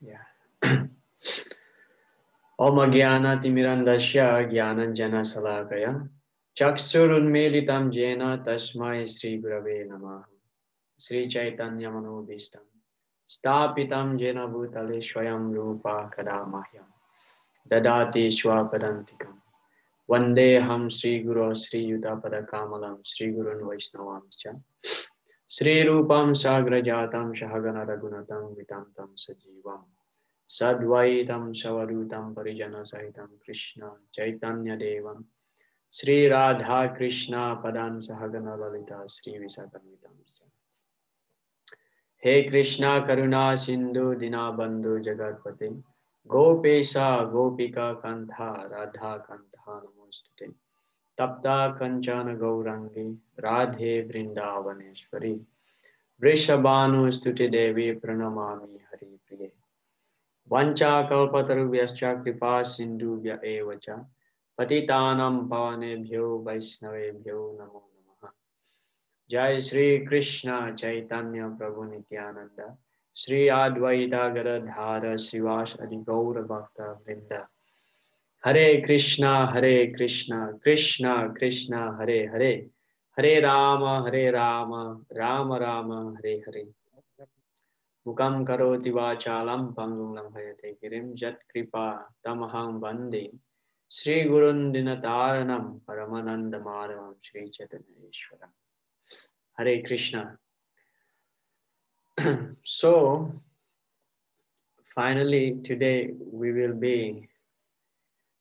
Yeah. Om Jnana Timirandasya Jnananjana Salakaya Chaksurunmelitam Jena Tasmai Sri Gurave Namaha Sri Chaitanya Manobhishtam Stapitam Jena Bhutale Swayam Rupa Kadamahyam Dadati Swapadantikam Vandeham Sri Guru Sri Yuta Kamalam Sri Gurun Vaishnavamscha Sri Rupam Sagrajatam Shahagana Ragunatam Vitantam Sajivam Sadvaitam Savadutam Parijana Sahitam Krishna Chaitanya Devam Sri Radha Krishna Padan Sahagana Lalita Sri Visakamitam. He Krishna Karuna Sindhu Dinabandhu Jagatpate Gopesha Gopika Kantha Radha Kantha Namostute Tapta Kanchana Gaurangi Radhe Vrindavaneshwari Vrishabhanu Stuti Devi Pranamami Hari Priye Vancha kalpatarubhyascha kripa sindhubhya evacha patitanam pavanebhyo vaishnavebhyo namo namaha. Jai Shri Krishna Chaitanya Prabhu Nityananda Shri Advaita Gadadhara Sivas Adi Gaura Bhakta Vrinda. Hare Krishna Krishna Krishna Hare Hare Hare Rama Rama Rama Hare Hare. Mukam karoti vachalam pangum lambhayate girim jat kripa tamaham vande Sri Gurun Dinataranam Paramananda Madhavam Sri Chaitanya Hare Krishna. So, finally today we will be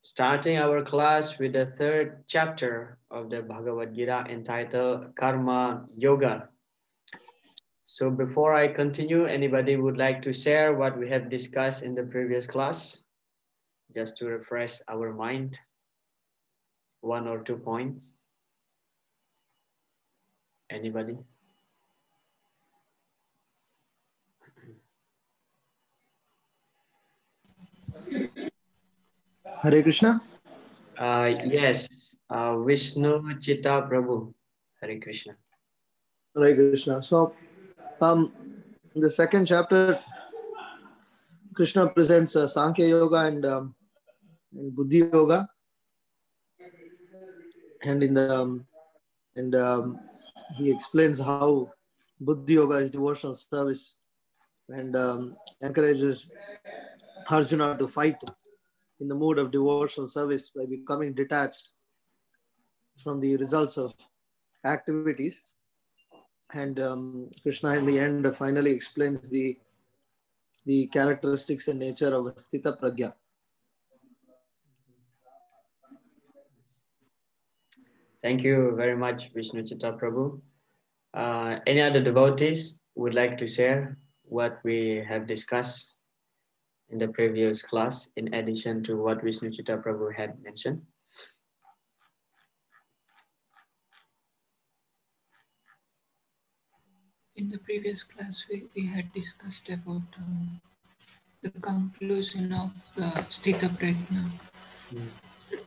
starting our class with the third chapter of the Bhagavad Gita entitled Karma Yoga. So before I continue, anybody would like to share what we have discussed in the previous class? Just to refresh our mind, 1 or 2 points. Anybody? Hare Krishna. Yes, Vishnu Chitta Prabhu. Hare Krishna. Hare Krishna. So, in the second chapter, Krishna presents Sankhya Yoga and Buddhi Yoga, and he explains how Buddhi Yoga is devotional service and encourages Arjuna to fight in the mood of devotional service by becoming detached from the results of activities. And Krishna in the end finally explains the characteristics and nature of Sthita Pragya. Thank you very much, Vishnu Chitta Prabhu. Any other devotees would like to share what we have discussed in the previous class in addition to what Vishnu Chitta Prabhu had mentioned? In the previous class, we had discussed about the conclusion of the Sthita Prajna,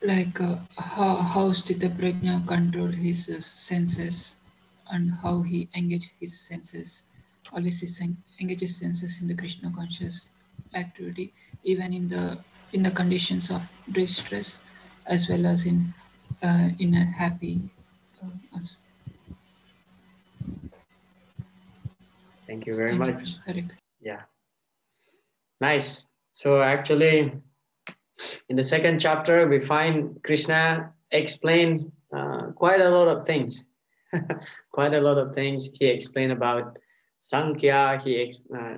like how Sthita Prajna controlled his senses and how he engaged his senses, always engages senses in the Krishna conscious activity, even in the conditions of distress as well as in a happy. Also. Thank you very Thank much. you. Yeah. Nice. So actually, in the second chapter, we find Krishna explain quite a lot of things. Quite a lot of things. He explained about Sankhya.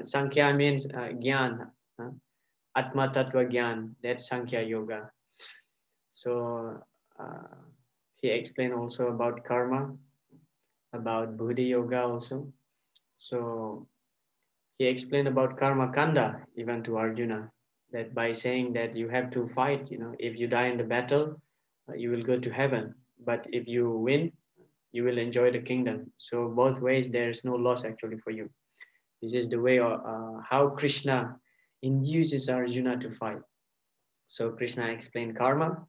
Sankhya means Gyan, Atma Tattva Gyan. That's Sankhya Yoga. So he explained also about karma, about Buddhi Yoga also. So he explained about karma kanda even to Arjuna, that by saying that you have to fight, if you die in the battle, you will go to heaven. But if you win, you will enjoy the kingdom. So both ways, there is no loss actually for you. This is the way how Krishna induces Arjuna to fight. So Krishna explained karma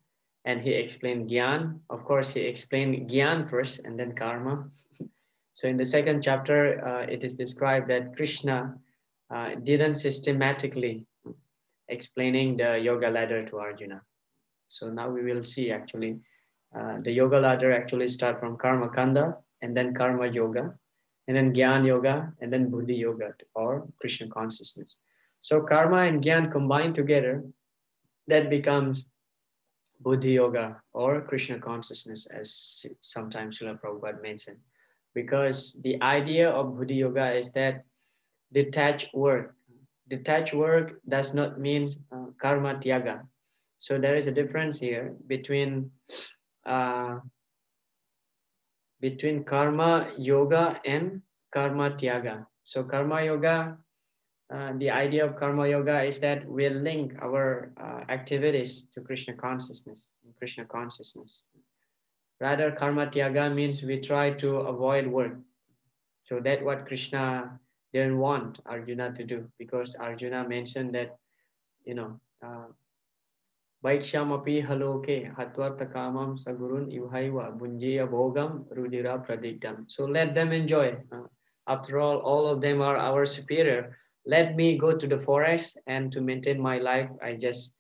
and he explained Gyan. Of course, he explained Gyan first and then karma. So in the second chapter, it is described that Krishna didn't systematically explaining the yoga ladder to Arjuna. So now we will see actually the yoga ladder actually start from karma kanda and then karma yoga and then gyan yoga and then buddhi yoga or Krishna consciousness. So karma and gyan combined together, that becomes buddhi yoga or Krishna consciousness, as sometimes Srila Prabhupada mentioned. Because the idea of buddhi yoga is that detached work. Detached work does not mean karma tyaga. So there is a difference here uh, between karma yoga and karma tyaga. So karma yoga, the idea of karma yoga is that we link our activities to Krishna consciousness. Krishna consciousness. Rather, karma tyaga means we try to avoid work. So that's what Krishna didn't want Arjuna to do, because Arjuna mentioned that, you know, Vaikshamapi haloke hatvarta kamam sagurun ivhaiva bunjiya bhogam rudira pradiktam. So let them enjoy. After all of them are our superior. Let me go to the forest, and to maintain my life, I just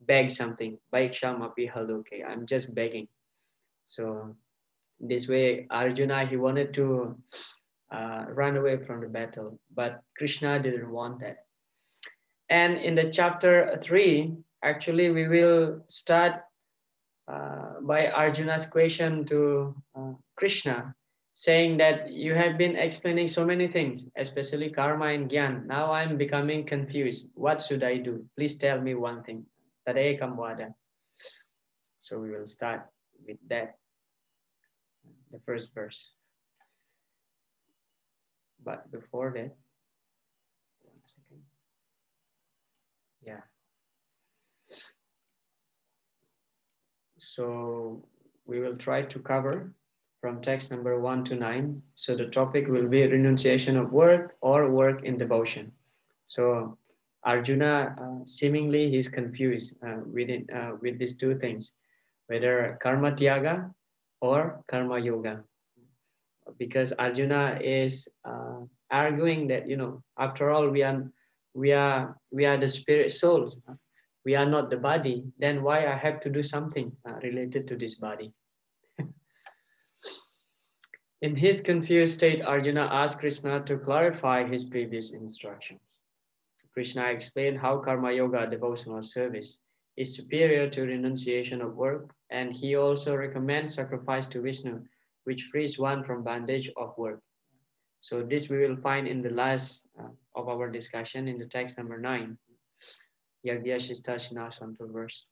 beg something. Vaikshamapi haloke. I'm just begging. So this way, Arjuna, he wanted to run away from the battle, but Krishna didn't want that. And in the chapter 3, actually, we will start by Arjuna's question to Krishna, saying that you have been explaining so many things, especially karma and gyan. Now I'm becoming confused. What should I do? Please tell me one thing. Tadekam vada. So we will start with that, the first verse. But before that, 1 second. Yeah. So we will try to cover from text number 1 to 9. So the topic will be renunciation of work or work in devotion. So Arjuna, seemingly he's confused with these two things, whether karma tyaga or karma yoga. Because Arjuna is arguing that, after all, we are the spirit souls. We are not the body. Then why I have to do something related to this body? In his confused state, Arjuna asked Krishna to clarify his previous instructions. Krishna explained how karma yoga, devotional service, is superior to renunciation of work, and he also recommends sacrifice to Vishnu, which frees one from bondage of work. So this we will find in the last of our discussion in the text number 9. Verse.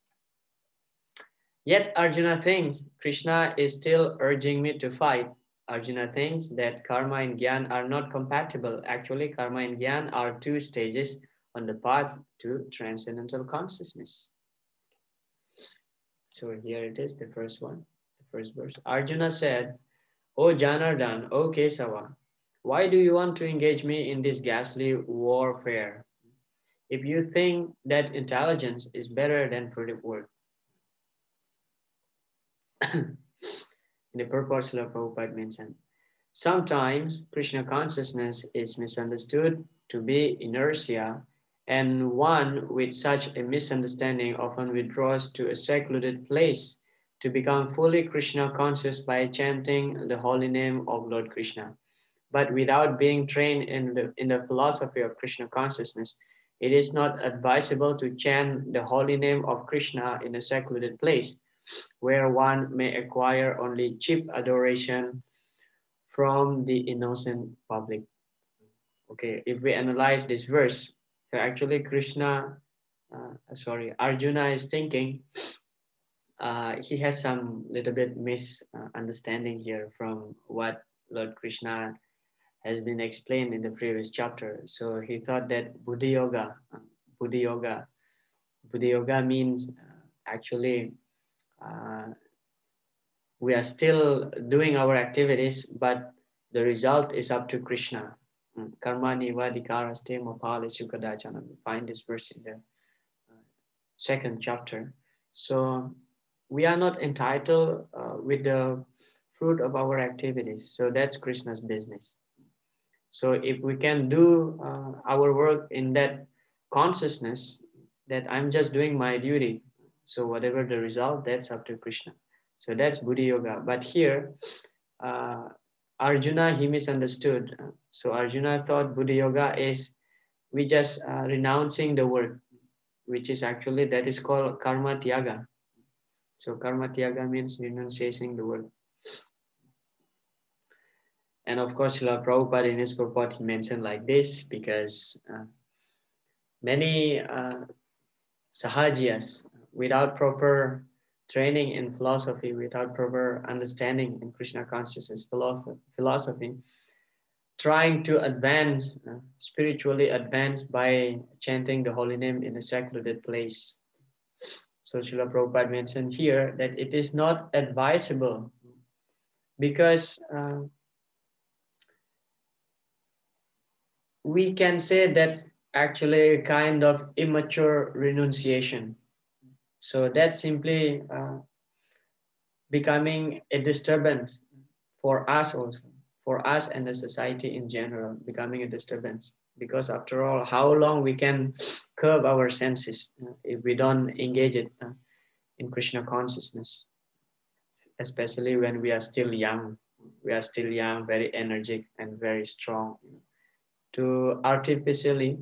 Yet Arjuna thinks Krishna is still urging me to fight. Arjuna thinks that karma and gyan are not compatible. Actually, karma and gyan are two stages on the path to transcendental consciousness. So here it is, the first one, the first verse. Arjuna said, "O Janardhan, O Kesava, why do you want to engage me in this ghastly warfare? If you think that intelligence is better than fruitive work." In the purport, Srila Prabhupada mentioned, sometimes Krishna consciousness is misunderstood to be inertia, and one with such a misunderstanding often withdraws to a secluded place to become fully Krishna conscious by chanting the holy name of Lord Krishna. But without being trained in the philosophy of Krishna consciousness, it is not advisable to chant the holy name of Krishna in a secluded place, where one may acquire only cheap adoration from the innocent public. Okay, if we analyze this verse, so actually Arjuna is thinking, he has some little bit misunderstanding here from what Lord Krishna has been explained in the previous chapter. So he thought that Buddhi yoga means actually we are still doing our activities, but the result is up to Krishna. Karma nivadikaraste mapale sukadachana. We find this verse in the second chapter. So we are not entitled with the fruit of our activities. So that's Krishna's business. So if we can do our work in that consciousness, that I'm just doing my duty. So whatever the result, that's up to Krishna. So that's Buddhi Yoga. But here, uh, Arjuna, he misunderstood. So Arjuna thought Buddhi Yoga is we just renouncing the word, which is actually, that is called Karma Tyaga. So Karma Tyaga means renunciating the word. And of course, Srila Prabhupada in his purport, he mentioned like this because many sahajiyas, without proper training in philosophy, without proper understanding in Krishna consciousness philosophy, trying to advance, spiritually advance by chanting the holy name in a secluded place. So Srila Prabhupada mentioned here that it is not advisable because we can say that's actually a kind of immature renunciation. So that's simply becoming a disturbance for us also, for us and the society in general, becoming a disturbance. Because after all, how long we can curb our senses if we don't engage it in Krishna consciousness, especially when we are still young. We are still young, very energetic and very strong. To artificially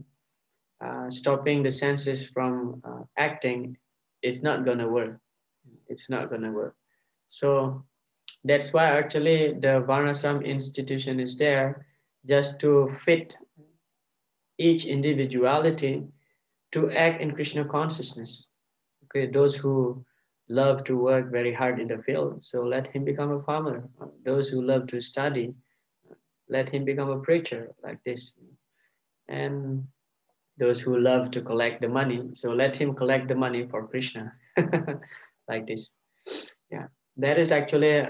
stopping the senses from acting, it's not going to work. It's not going to work. So that's why actually the Varnashram institution is there, just to fit each individuality to act in Krishna consciousness. Okay, those who love to work very hard in the field, so let him become a farmer. Those who love to study, let him become a preacher, like this. And those who love to collect the money, so let him collect the money for Krishna, like this. Yeah, that is actually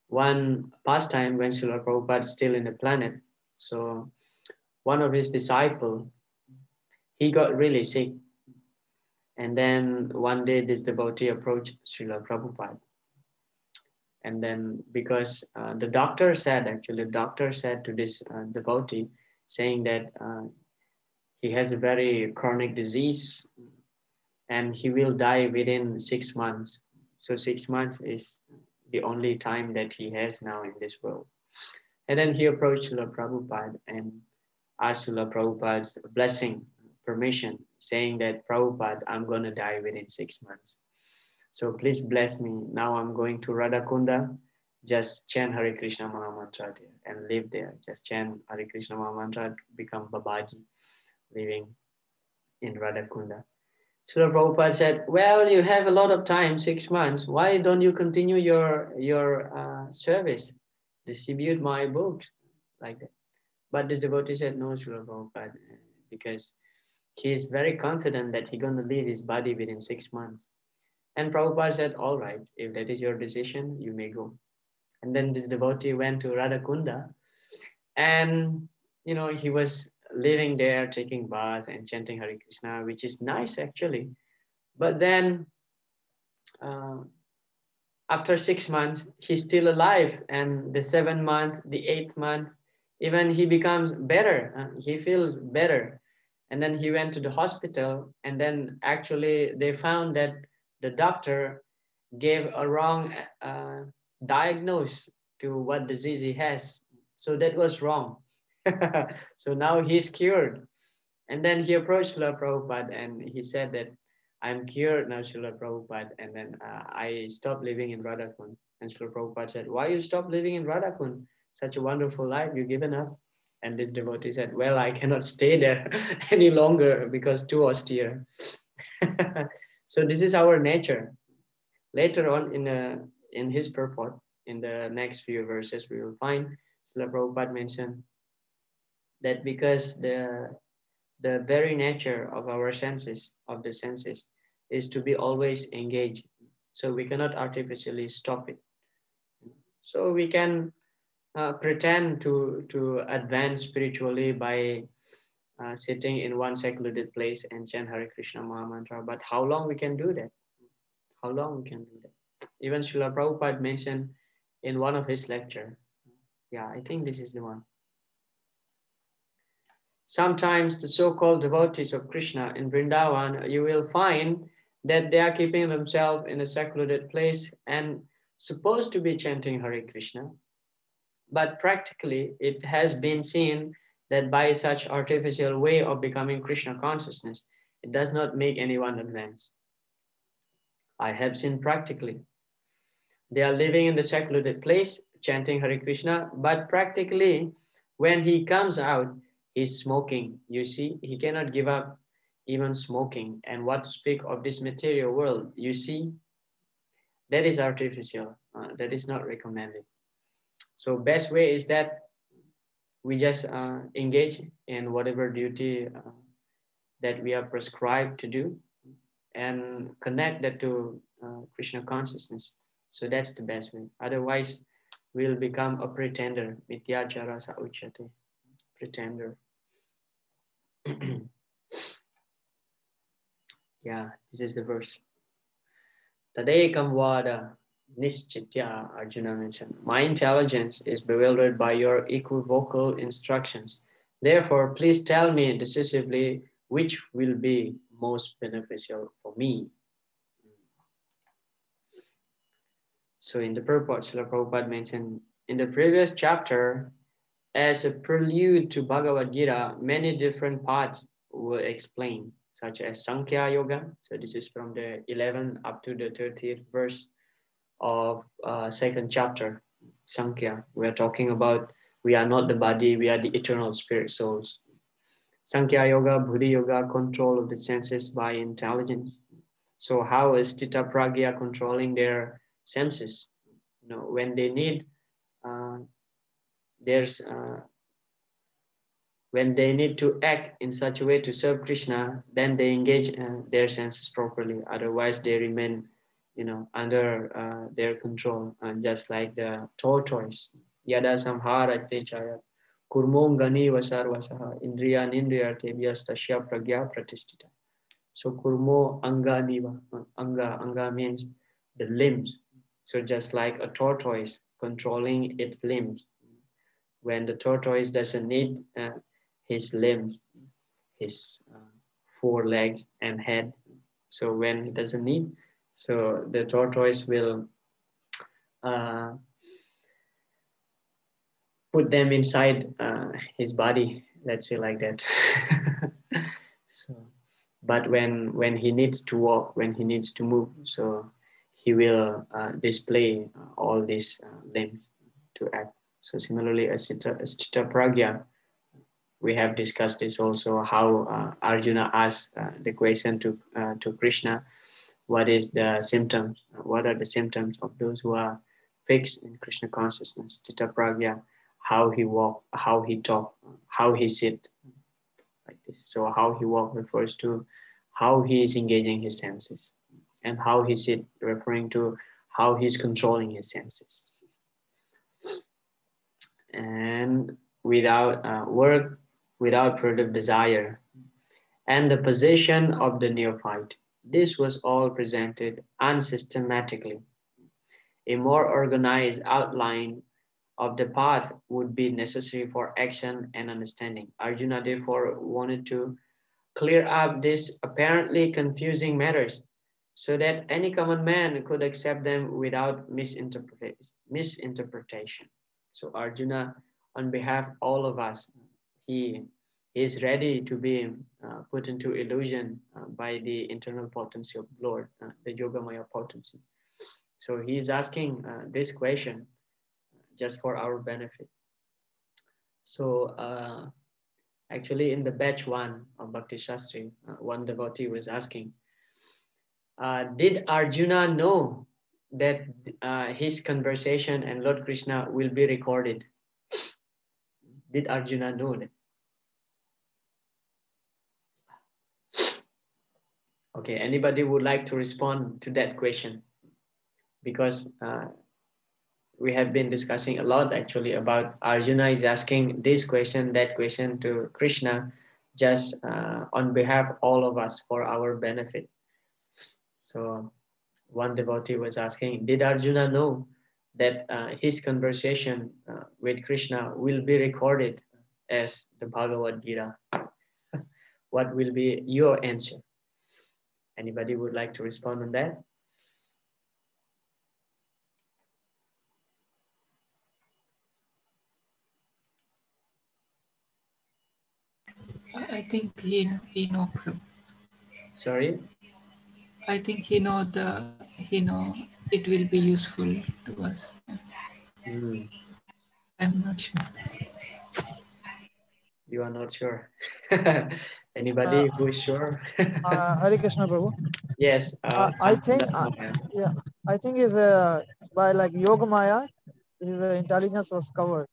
one pastime when Srila Prabhupada is still in the planet. So one of his disciples, he got really sick. And then one day this devotee approached Srila Prabhupada. And then because the doctor said to this devotee, saying that he has a very chronic disease and he will die within 6 months. So 6 months is the only time that he has now in this world. And then he approached Srila Prabhupada and asked Srila Prabhupada's blessing, permission, saying that Prabhupada, I'm going to die within 6 months. So please bless me. Now I'm going to Radhakunda. Just chant Hare Krishna Maha Mantra there and live there. Just chant Hare Krishna Maha Mantra, become Babaji, living in Radhakunda. Srila Prabhupada said, well, you have a lot of time, 6 months. Why don't you continue your service? Distribute my books, like that. But this devotee said, no, Srila Prabhupada, because he is very confident that he's going to leave his body within 6 months. And Prabhupada said, all right, if that is your decision, you may go. And then this devotee went to Radhakunda, and he was living there, taking bath and chanting Hare Krishna, which is nice actually. But then after 6 months, he's still alive. And the 7th month, the 8th month, even he becomes better. He feels better. And then he went to the hospital, and then actually they found that the doctor gave a wrong diagnosis to what disease he has. So that was wrong. So now he's cured. And then he approached Srila Prabhupada and he said that I'm cured now, Srila Prabhupada. And then I stopped living in Radhakund. And Srila Prabhupada said, why you stop living in Radhakund? Such a wonderful life, you've given up. And this devotee said, well, I cannot stay there any longer because too austere. So this is our nature. Later on in his purport, in the next few verses, we will find Srila Prabhupada mentioned that because the very nature of our senses, of the senses, is to be always engaged. So we cannot artificially stop it. So we can pretend to advance spiritually by sitting in one secluded place and chant Hare Krishna Maha Mantra. But how long we can do that? How long we can do that? Even Srila Prabhupada mentioned in one of his lecture. Yeah, I think this is the one. sometimes the so-called devotees of Krishna in Vrindavan, you will find that they are keeping themselves in a secluded place and supposed to be chanting Hare Krishna. But practically, it has been seen that by such artificial way of becoming Krishna consciousness, it does not make anyone advance. I have seen practically. They are living in the secluded place, chanting Hare Krishna, but practically, when he comes out, he's smoking. You see, he cannot give up even smoking. And what to speak of this material world, you see, that is artificial. That is not recommended. So best way is that we just engage in whatever duty that we are prescribed to do and connect that to Krishna consciousness. So that's the best way. Otherwise, we'll become a pretender. Mityachara sa uchate. Pretender. Yeah, this is the verse. Tadekam vada nischitya, Arjuna mentioned. My intelligence is bewildered by your equivocal instructions. Therefore, please tell me decisively which will be most beneficial for me. So in the purport, Srila Prabhupada mentioned in the previous chapter, as a prelude to Bhagavad Gita, many different parts were explained, such as Sankhya Yoga. So this is from the 11th up to the 30th verse of second chapter, Sankhya. We are talking about we are not the body, we are the eternal spirit souls. Sankhya Yoga, Buddhi Yoga, control of the senses by intelligence. So how is Tita Pragya controlling their senses? You know, when they need, when they need to act in such a way to serve Krishna, then they engage their senses properly. Otherwise, they remain, you know, under their control, just like the tortoise. Yada samhara techaya kurmongani vasarvasaha indriya nindriya tevyastasya pragya pratistita. So kurmo anganiva, anga means the limbs. So just like a tortoise controlling its limbs. When the tortoise doesn't need his limbs, his four legs and head. So when he doesn't need, so the tortoise will put them inside his body, let's say like that. So, but when he needs to walk, when he needs to move, so he will display all these limbs to act. So similarly, as Stita Pragya, we have discussed this also, how Arjuna asked the question to Krishna, what is the symptoms? What are the symptoms of those who are fixed in Krishna consciousness? Stita Pragya, how he walk, how he talk, how he sit, like this. So how he walk refers to how he is engaging his senses, and how he sit referring to how he's controlling his senses. And without work, without productive desire, and the position of the neophyte. This was all presented unsystematically. A more organized outline of the path would be necessary for action and understanding. Arjuna therefore wanted to clear up these apparently confusing matters so that any common man could accept them without misinterpretation. So Arjuna, on behalf of all of us, he is ready to be put into illusion by the internal potency of the Lord, the Yogamaya potency. So he is asking this question just for our benefit. So actually in the batch 1 of Bhakti Shastri, one devotee was asking, did Arjuna know that his conversation and Lord Krishna will be recorded? Did Arjuna know that? Okay, anybody would like to respond to that question? Because we have been discussing a lot actually about Arjuna is asking this question, that question to Krishna, just on behalf of all of us for our benefit. So one devotee was asking, did Arjuna know that his conversation with Krishna will be recorded as the Bhagavad Gita? what will be your answer? Anybody would like to respond on that? I think he know. Sorry? I think he know it will be useful to us. Hmm. I'm not sure. You are not sure. Uh, Anybody who is sure? Hare Krishna, Prabhu. Yes. I think, Maya. yeah, I think is by like Yoga Maya, his intelligence was covered.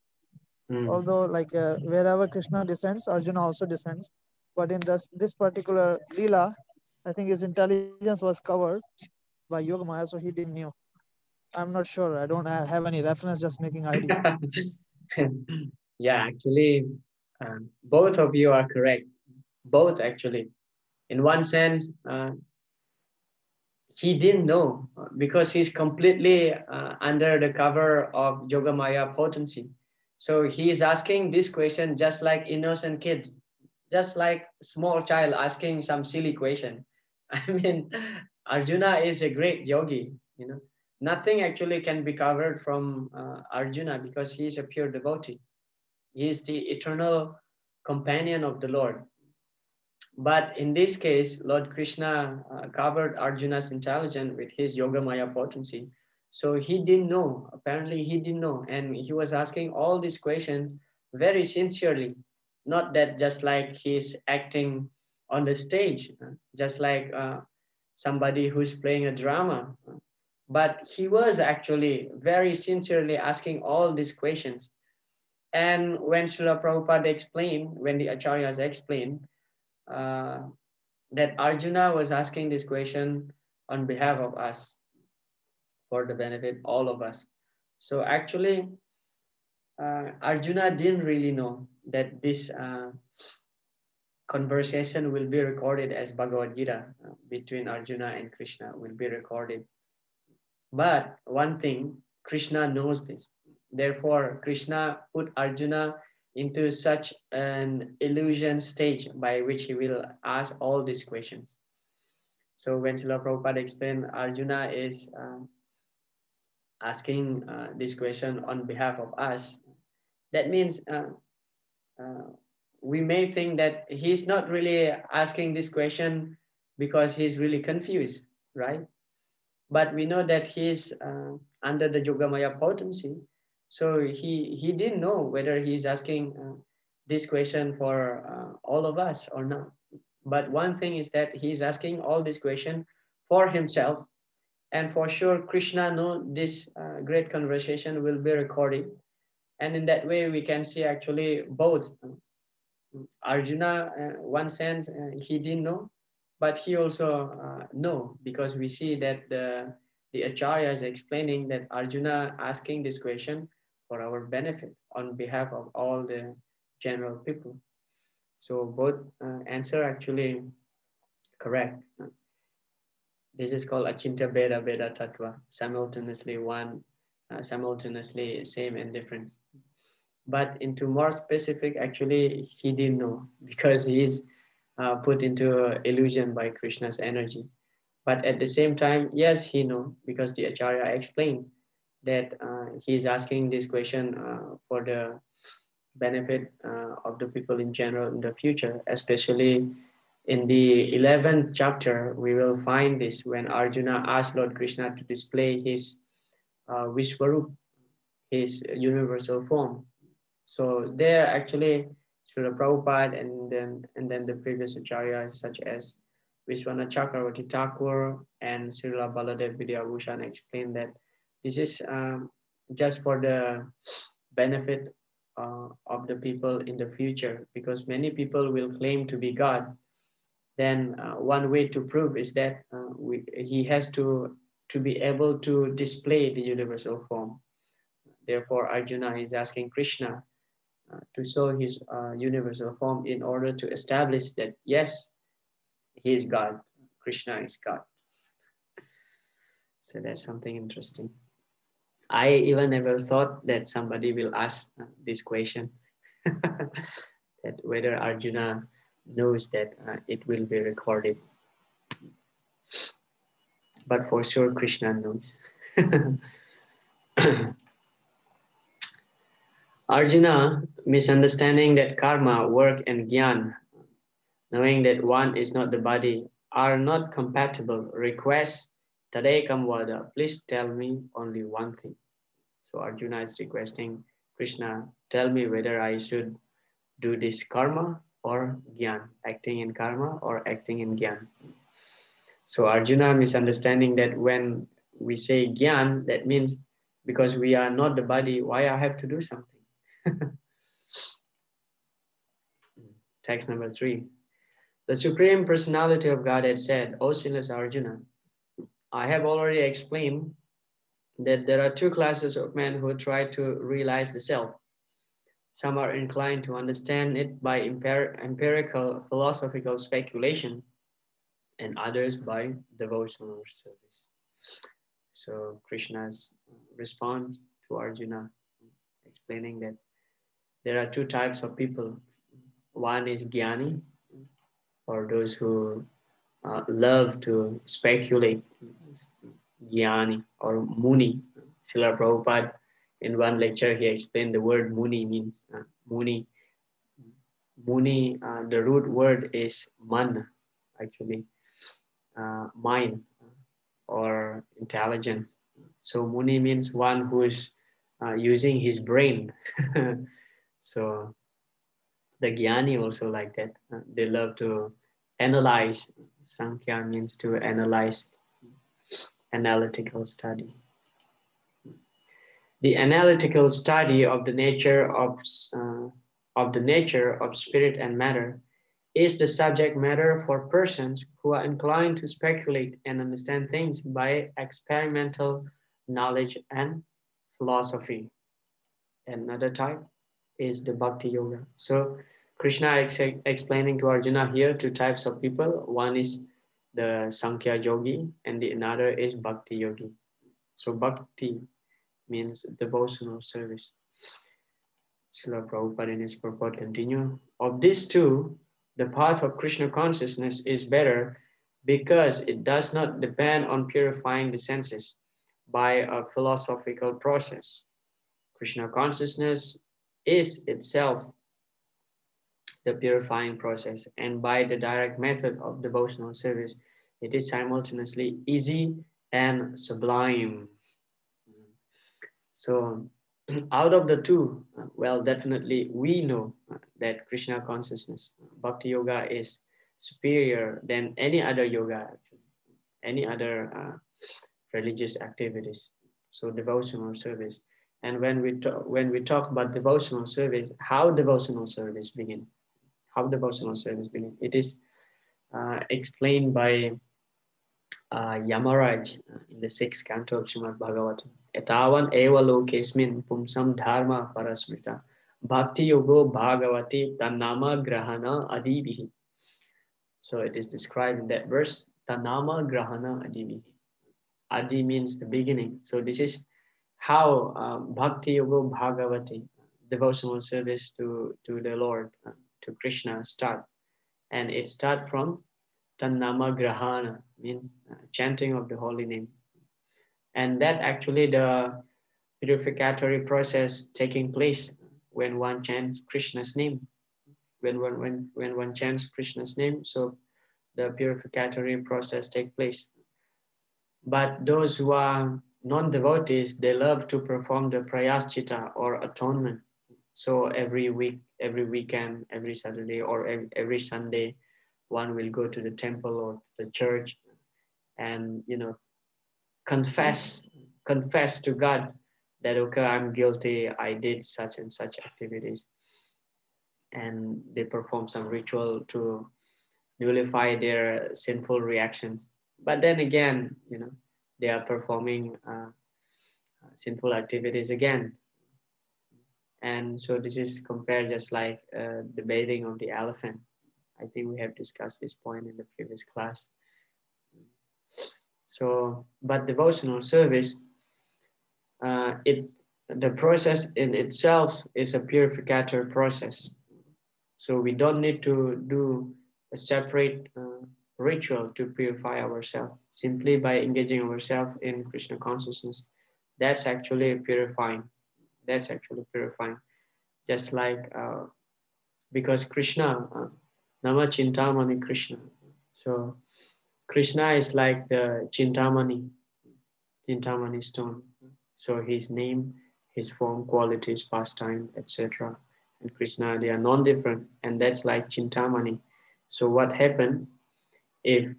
Hmm. Although like wherever Krishna descends, Arjuna also descends. But in this particular Leela, I think his intelligence was covered by Yoga Maya, so he didn't knew. I'm not sure. I don't have any reference, just making idea. Yeah, actually, both of you are correct. Both actually. In one sense, he didn't know because he's completely under the cover of Yogamaya potency. So he's asking this question just like innocent kid, just like small child asking some silly question. I mean, Arjuna is a great yogi, you know. Nothing actually can be covered from Arjuna because he is a pure devotee. He is the eternal companion of the Lord. But in this case, Lord Krishna covered Arjuna's intelligence with his Yogamaya potency. So he didn't know. Apparently, he didn't know. And he was asking all these questions very sincerely. Not that just like he's acting on the stage, just like somebody who's playing a drama. But he was actually very sincerely asking all these questions. And when Srila Prabhupada explained, when the Acharyas explained, uh, that Arjuna was asking this question on behalf of us for the benefit all of us. So actually, Arjuna didn't really know that this conversation will be recorded as Bhagavad Gita between Arjuna and Krishna will be recorded. But one thing, Krishna knows this. Therefore, Krishna put Arjuna into such an illusion stage by which he will ask all these questions. So when Srila Prabhupada explained, Arjuna is asking this question on behalf of us, that means uh, we may think that he's not really asking this question because he's really confused, right? But we know that he's under the Yogamaya potency. So he didn't know whether he's asking this question for all of us or not. But one thing is that he's asking all this question for himself. And for sure, Krishna know this great conversation will be recorded. And in that way, we can see actually both Arjuna, one sense, he didn't know, but he also know because we see that the Acharya is explaining that Arjuna asking this question for our benefit on behalf of all the general people. So both answer actually correct. This is called Achinta Beda Beda Tattva, simultaneously one, simultaneously same and different. But into more specific, actually, he didn't know because he's put into illusion by Krishna's energy. But at the same time, yes, he know because the Acharya explained that he's asking this question for the benefit of the people in general in the future, especially in the 11th chapter, we will find this when Arjuna asked Lord Krishna to display his Vishwarup, his universal form. So there actually Srila Prabhupada and then the previous acharyas such as Vishwanath Chakravarti Thakur and Srila Baladev Vidyabhushan explained that this is just for the benefit of the people in the future because many people will claim to be God. Then one way to prove is that he has to be able to display the universal form. Therefore, Arjuna is asking Krishna to show his universal form in order to establish that yes, he is God, Krishna is God. So that's something interesting. I even never thought that somebody will ask this question that whether Arjuna knows that it will be recorded. But for sure, Krishna knows. Arjuna, misunderstanding that karma, work, and jnana, knowing that one is not the body, are not compatible, requests Tadekam Vada, please tell me only one thing. So Arjuna is requesting Krishna, tell me whether I should do this karma or jnana, acting in karma or acting in jnana. So Arjuna misunderstanding that when we say jnana, that means because we are not the body, why I have to do something? Text number 3. The Supreme Personality of Godhead said, O sinless Arjuna, I have already explained that there are two classes of men who try to realize the self. Some are inclined to understand it by empirical philosophical speculation, and others by devotional service. So Krishna's response to Arjuna, explaining that there are two types of people. One is Jnani, or those who love to speculate, Jnani or Muni. Srila Prabhupada, in one lecture, he explained the word Muni means Muni. Muni, the root word is man, actually, mind or intelligence. So Muni means one who is using his brain. So the Jnani also like that. They love to analyze. Sankhya means to analyze, analytical study. The analytical study of the nature of spirit and matter is the subject matter for persons who are inclined to speculate and understand things by experimental knowledge and philosophy. Another type is the Bhakti Yoga. So Krishna is explaining to Arjuna here two types of people. One is the Sankhya Yogi and the another is Bhakti Yogi. So Bhakti means devotional service. Srila Prabhupada in his purport continue. Of these two, the path of Krishna consciousness is better because it does not depend on purifying the senses by a philosophical process. Krishna consciousness is itself the purifying process, and by the direct method of devotional service, it is simultaneously easy and sublime. So out of the two, well, definitely we know that Krishna consciousness, Bhakti Yoga is superior than any other yoga, actually, any other religious activities. So devotional service. And when we talk about devotional service, how devotional service begin? How devotional service begin? It is explained by Yamaraj in the 6th canto of Srimad Bhagavad. Etavan eva lokesmin pumsam dharma parasmrita bhakti yogo bhagavati tanama grahana adivihi. So it is described in that verse, tanama grahana adivihi. Adi means the beginning. So this is how bhakti yogo bhagavati, devotional service to the Lord, to Krishna start. And it starts from Tannama Grahana, means chanting of the holy name. And that actually the purificatory process taking place when one chants Krishna's name. When one chants Krishna's name, so the purificatory process takes place. But those who are non-devotees, they love to perform the prayaschita or atonement. So every week, every weekend, every Saturday or every Sunday, one will go to the temple or the church and confess to God that, okay, I'm guilty, I did such and such activities, and they perform some ritual to nullify their sinful reactions. But then again, they are performing sinful activities again. And so this is compared just like the bathing of the elephant. I think we have discussed this point in the previous class. So, but devotional service, the process in itself is a purificatory process. So we don't need to do a separate ritual to purify ourselves. Simply by engaging ourselves in Krishna consciousness, that's actually purifying. That's actually purifying. Just like because Krishna, Nama Chintamani Krishna. So Krishna is like the Chintamani stone. So his name, his form, qualities, pastime, etc. And Krishna, they are non-different, and that's like Chintamani. So what happened if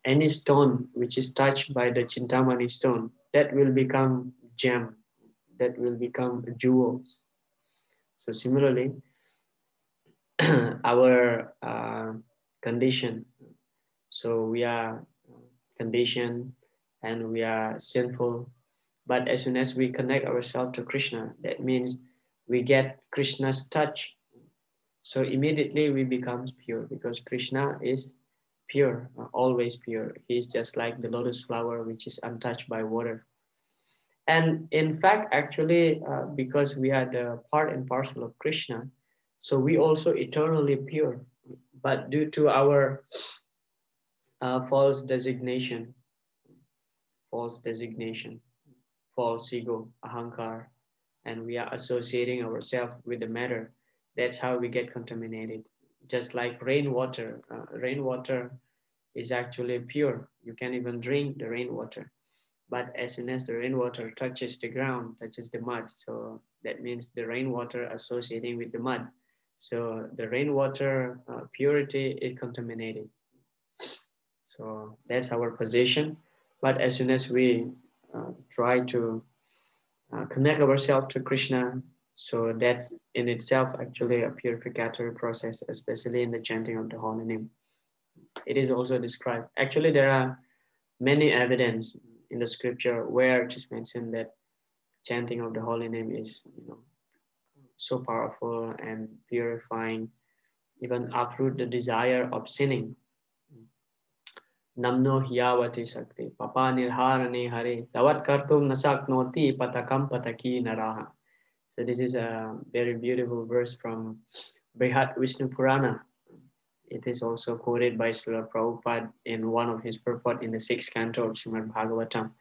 any stone which is touched by the Chintamani stone, that will become gem, that will become jewels. So similarly, our condition. So we are conditioned and we are sinful. But as soon as we connect ourselves to Krishna, that means we get Krishna's touch. So immediately we become pure because Krishna is pure, always pure. He is just like the lotus flower which is untouched by water. And in fact, actually, because we are the part and parcel of Krishna, so we also eternally pure. But due to our false designation, false designation, false ego, ahankar, and we are associating ourselves with the matter, that's how we get contaminated. Just like rainwater, rainwater is actually pure. You can even drink the rainwater. But as soon as the rainwater touches the ground, touches the mud, so that means the rainwater associating with the mud. So the rainwater purity is contaminated. So that's our position. But as soon as we try to connect ourselves to Krishna, so that's in itself actually a purificatory process, especially in the chanting of the holy name. It is also described. Actually, there are many evidence in the scripture where it is mentioned that chanting of the holy name is, so powerful and purifying, even uproot the desire of sinning. Namno hiyavati sakti, papa nirharane hare, tavat kartum nasaknoti patakam pataki naraha. So this is a very beautiful verse from Brihad Vishnu Purana. It is also quoted by Srila Prabhupada in one of his purport in the 6th canto of Srimad Bhagavatam,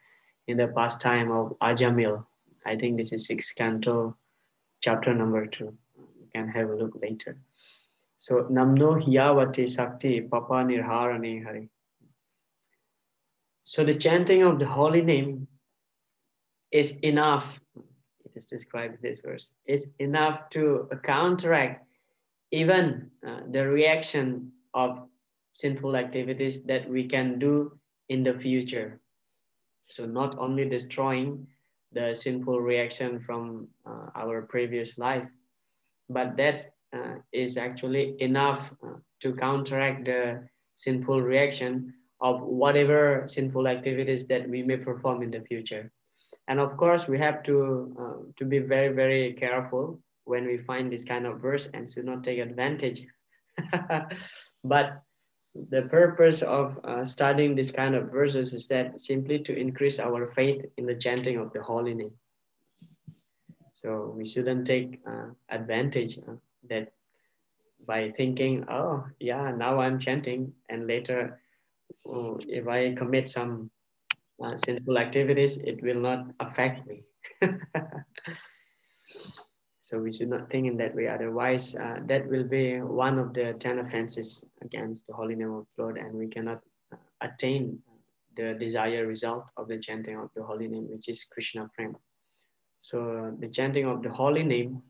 in the pastime of Ajamil. I think this is 6th canto, chapter number 2. You can have a look later. So, Namno hiyavati sakti papa nirharane hari. So the chanting of the holy name is enough, it is described in this verse, is enough to counteract even the reaction of sinful activities that we can do in the future. So not only destroying the sinful reaction from our previous life, but that is actually enough to counteract the sinful reaction of whatever sinful activities that we may perform in the future. And of course, we have to be very, very careful when we find this kind of verse and should not take advantage. But the purpose of studying this kind of verses is that simply to increase our faith in the chanting of the holy name. So we shouldn't take advantage that by thinking, oh yeah, now I'm chanting, and later, oh, if I commit some sinful activities, it will not affect me. So we should not think in that way. Otherwise, that will be one of the 10 offenses against the holy name of the Lord, and we cannot attain the desired result of the chanting of the holy name, which is Krishna Prema. So the chanting of the holy name,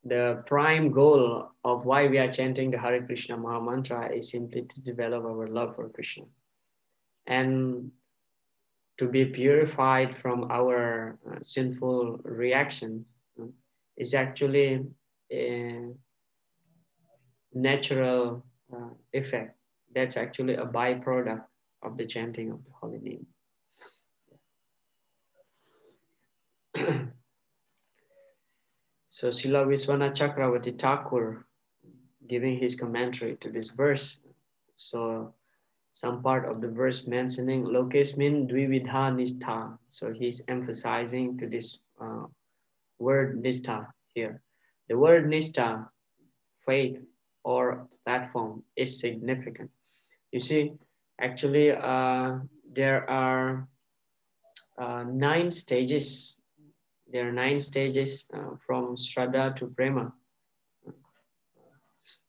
the prime goal of why we are chanting the Hare Krishna Maha Mantra is simply to develop our love for Krishna and to be purified from our sinful reaction is actually a natural effect. That's actually a byproduct of the chanting of the holy name. So Srila Viswanath Chakravarti Thakur, giving his commentary to this verse, so some part of the verse mentioning Lokesmin Dvividha Nistha. So he's emphasizing to this word Nistha here. The word Nistha, faith, or platform is significant. You see, actually, there are 9 stages. There are 9 stages from Shraddha to Prema.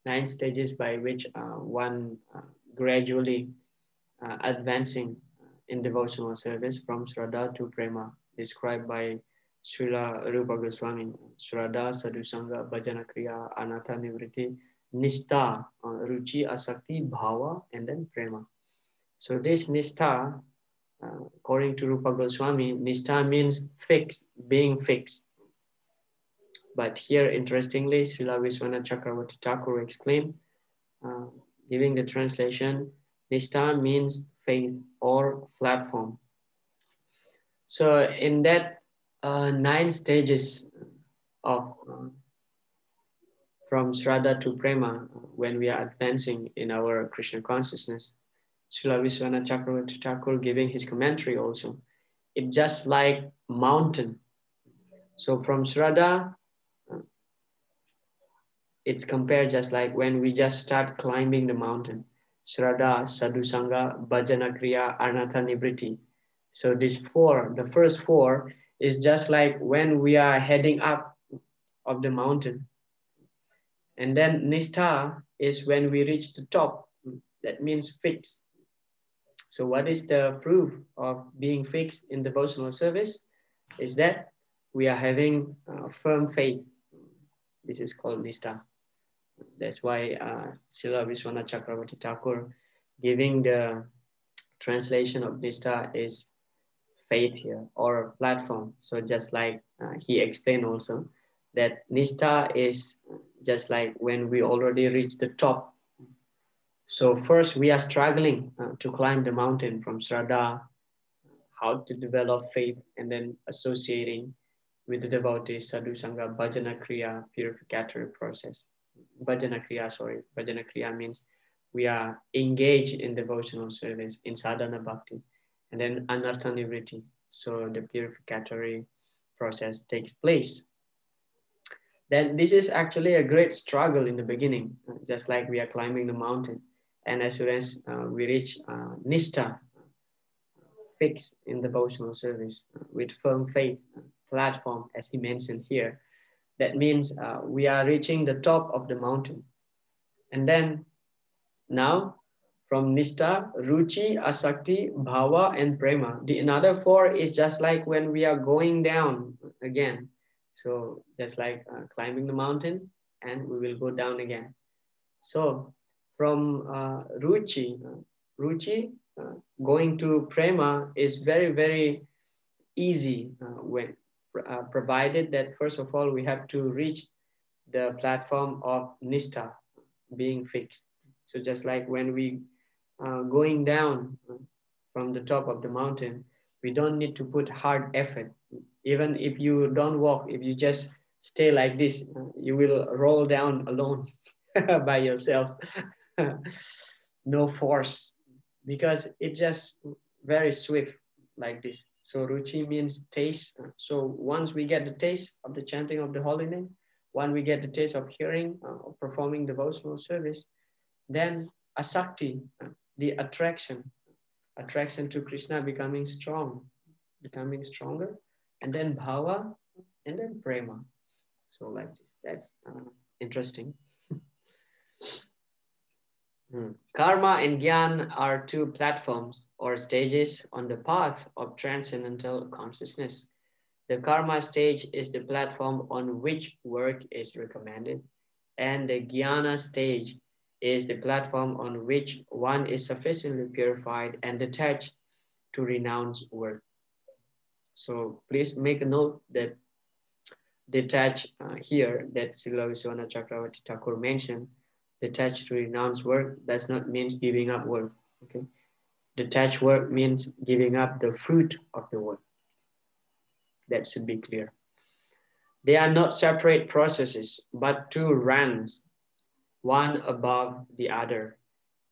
9 stages by which one gradually advancing in devotional service from Shraddha to Prema, described by Srila Rupa Goswami. Shraddha, Sadhusanga, Bhajana Kriya, Anatha Nivritti, Nistha, Ruchi, Asakti, Bhava, and then Prema. So this Nistha, according to Rupa Goswami, Nistha means fixed, being fixed. But here, interestingly, Srila Vishwanath Chakravarti Thakur explained, giving the translation, Nistha means faith or platform. So in that 9 stages of from Shraddha to Prema, when we are advancing in our Krishna consciousness, Srila Vishwanath Chakravarti Thakur giving his commentary also, it's just like mountain. So from Shraddha, it's compared just like when we just start climbing the mountain. Shraddha, Sadhusanga, Bhajana Kriya, Anatha Nivritti. So these 4, the first 4 is just like when we are heading up of the mountain. And then Nistha is when we reach the top. That means fixed. So what is the proof of being fixed in devotional service? Is that we are having firm faith. This is called Nistha. That's why Srila Vishwanath Chakravarti Thakur giving the translation of Nistha is faith here, or platform. So just like he explained also, that Nistha is just like when we already reach the top. So first we are struggling to climb the mountain from Shraddha, how to develop faith, and then associating with the devotees, Sadhu Sangha, Bhajana Kriya, purificatory process. Bhajana Kriya means we are engaged in devotional service, in sadhana bhakti, and then anartha nivritti. So the purificatory process takes place. Then this is actually a great struggle in the beginning, just like we are climbing the mountain. And as soon as we reach Nistha, fixed in devotional service, with firm faith, platform, as he mentioned here, that means we are reaching the top of the mountain. And then now from Nistha, Ruchi, Asakti, Bhava, and Prema. The another 4 is just like when we are going down again. So just like climbing the mountain, and we will go down again. So from Ruchi going to Prema is very, very easy when provided that first of all we have to reach the platform of Nistha, being fixed. So just like when we going down from the top of the mountain, we don't need to put hard effort. Even if you don't walk, if you just stay like this, you will roll down alone by yourself. No force, because it's just very swift like this. So Ruchi means taste. So once we get the taste of the chanting of the holy name, once we get the taste of hearing, of performing devotional service, then Asakti, the attraction to Krishna becoming strong, becoming stronger, and then Bhava, and then Prema. So like this, that's interesting. Karma and Gyan are 2 platforms or stages on the path of transcendental consciousness. The Karma stage is the platform on which work is recommended, and the Jnana stage is the platform on which one is sufficiently purified and detached to renounce work. So please make a note that detach here that Srila Vishwanath Chakravarti Thakur mentioned, detached to renounce work does not mean giving up work. Okay, detached work means giving up the fruit of the work. That should be clear. They are not separate processes, but 2 ranks, one above the other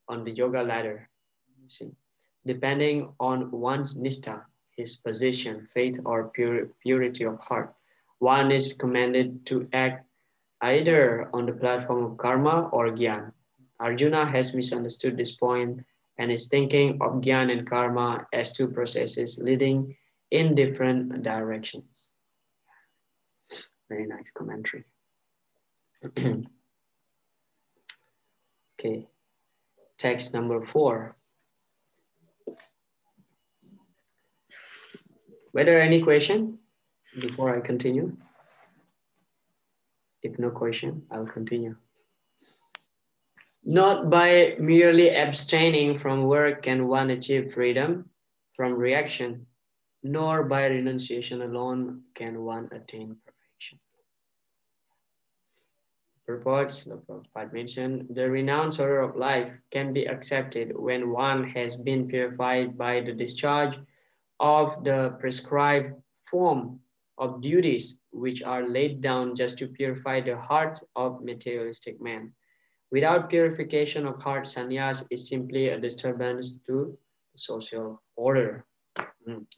on the yoga ladder. You see, depending on one's nistha, his position, faith, or purity of heart, one is commanded to act either on the platform of karma or gyan. Arjuna has misunderstood this point and is thinking of gyan and karma as two processes leading in different directions. Very nice commentary. Okay, text number 4. Were there any question before I continue? If no question, I'll continue. Not by merely abstaining from work can one achieve freedom from reaction, nor by renunciation alone can one attain perfection. Purports, the Prabhupada mentioned, the renounced order of life can be accepted when one has been purified by the discharge of the prescribed form of duties which are laid down just to purify the heart of materialistic man. Without purification of heart, sannyas is simply a disturbance to social order.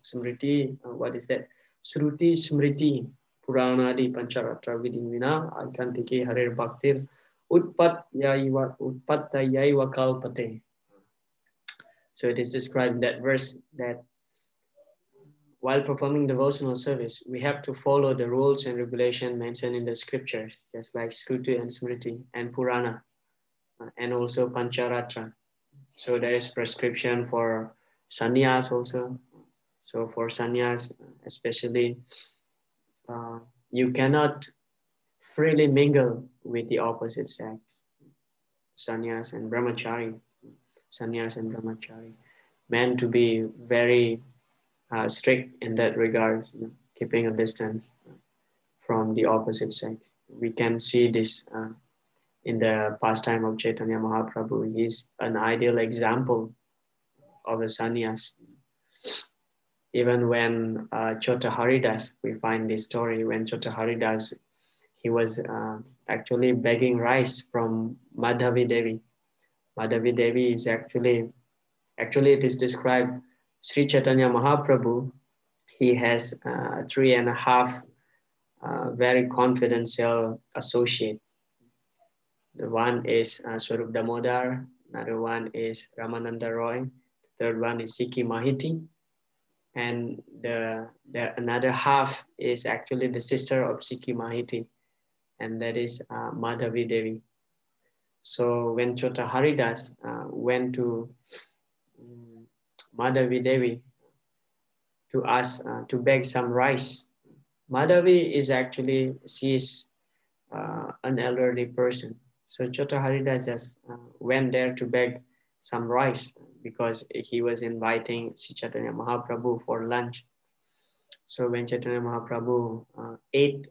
Smriti, what is that? Sruti Smriti Purana di Pancharatra Vidinvina Aikantike Harir Bhaktir Utpattayaiva Kalpate. So it is described in that verse that while performing devotional service, we have to follow the rules and regulations mentioned in the scriptures, just like Sruti and Smriti and Purana, and also Pancharatra. So there is prescription for sannyas also. So for sannyas, especially, you cannot freely mingle with the opposite sex, sannyas and brahmachari. Sannyas and brahmachari, meant to be very strict in that regard, keeping a distance from the opposite sex. We can see this in the pastime of Chaitanya Mahaprabhu. He is an ideal example of a sannyas. Even when Chota Haridas, we find this story when Chota Haridas, he was actually begging rice from Madhavi Devi. Madhavi Devi is actually it is described, Sri Chaitanya Mahaprabhu, he has 3.5 very confidential associates. The one is Swarup Damodar, another one is Ramananda Roy, the third one is Sikhi Mahiti, and the another half is actually the sister of Sikhi Mahiti, and that is Madhavi Devi. So when Chota Haridas went to Madhavi Devi to ask, to beg some rice, Madhavi is actually, she is an elderly person. So Chota Haridas just went there to beg some rice because he was inviting Sri Chaitanya Mahaprabhu for lunch. So when Chaitanya Mahaprabhu ate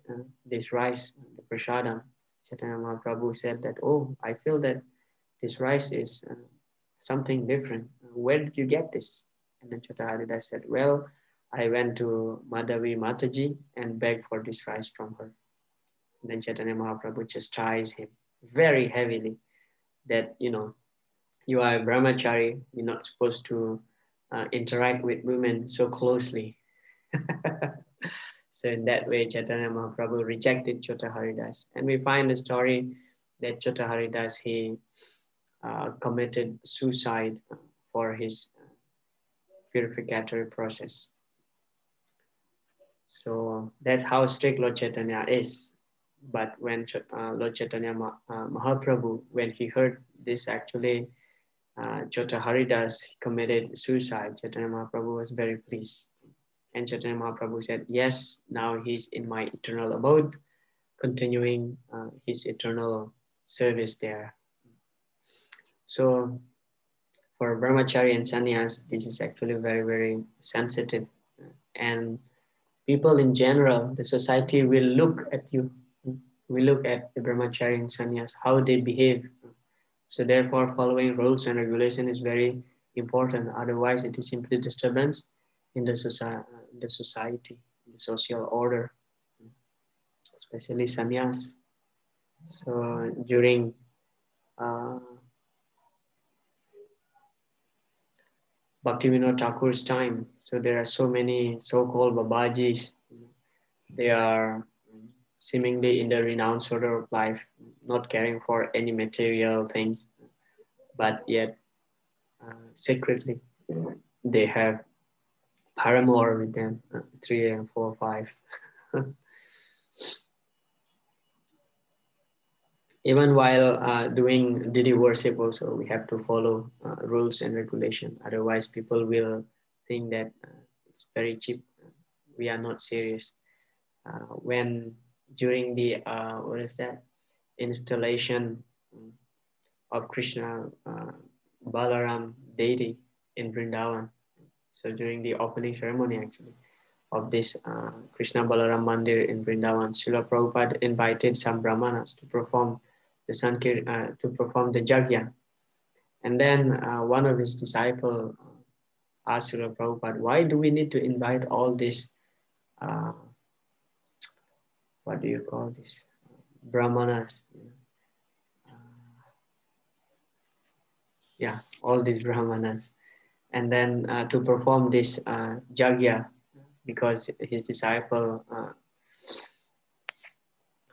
this rice, the prasadam, Chaitanya Mahaprabhu said that, oh, I feel that this rice is something different. Where did you get this? And then Chota Haridas said, well, I went to Madhavi Mataji and begged for this rice from her. And then Chaitanya Mahaprabhu chastised him very heavily that, you are a brahmachari, you're not supposed to interact with women so closely. So in that way, Chaitanya Mahaprabhu rejected Chota Haridas. And we find the story that Chota Haridas, he committed suicide for his purificatory process. So that's how strict Lord Chaitanya is. But when Lord Chaitanya Mahaprabhu, when he heard this, actually, Chota Haridas committed suicide, Chaitanya Mahaprabhu was very pleased. And Chaitanya Mahaprabhu said, yes, now he's in my eternal abode, continuing his eternal service there. So for brahmachari and sannyas, this is actually very, very sensitive. And people in general, the society will look at you. We look at the brahmachari and sannyas, how they behave. So therefore, following rules and regulation is very important. Otherwise, it is simply disturbance in the society, in the social order, especially sannyas. So during Bhaktivinoda Thakur's time, so there are so many so-called Babajis. They are seemingly in the renounced order of life, not caring for any material things, but yet secretly they have paramour with them, 3 and 4, 5. Even while doing deity worship also, we have to follow rules and regulation. Otherwise, people will think that it's very cheap. We are not serious. When during the, what is that, installation of Krishna, Balaram deity in Vrindavan. So during the opening ceremony actually of this Krishna Balaram Mandir in Vrindavan, Srila Prabhupada invited some brahmanas to perform the to perform the yajna. And then one of his disciples asked Srila Prabhupada, why do we need to invite all these, what do you call this, brahmanas? Yeah, all these brahmanas. And then to perform this yajna, because his disciple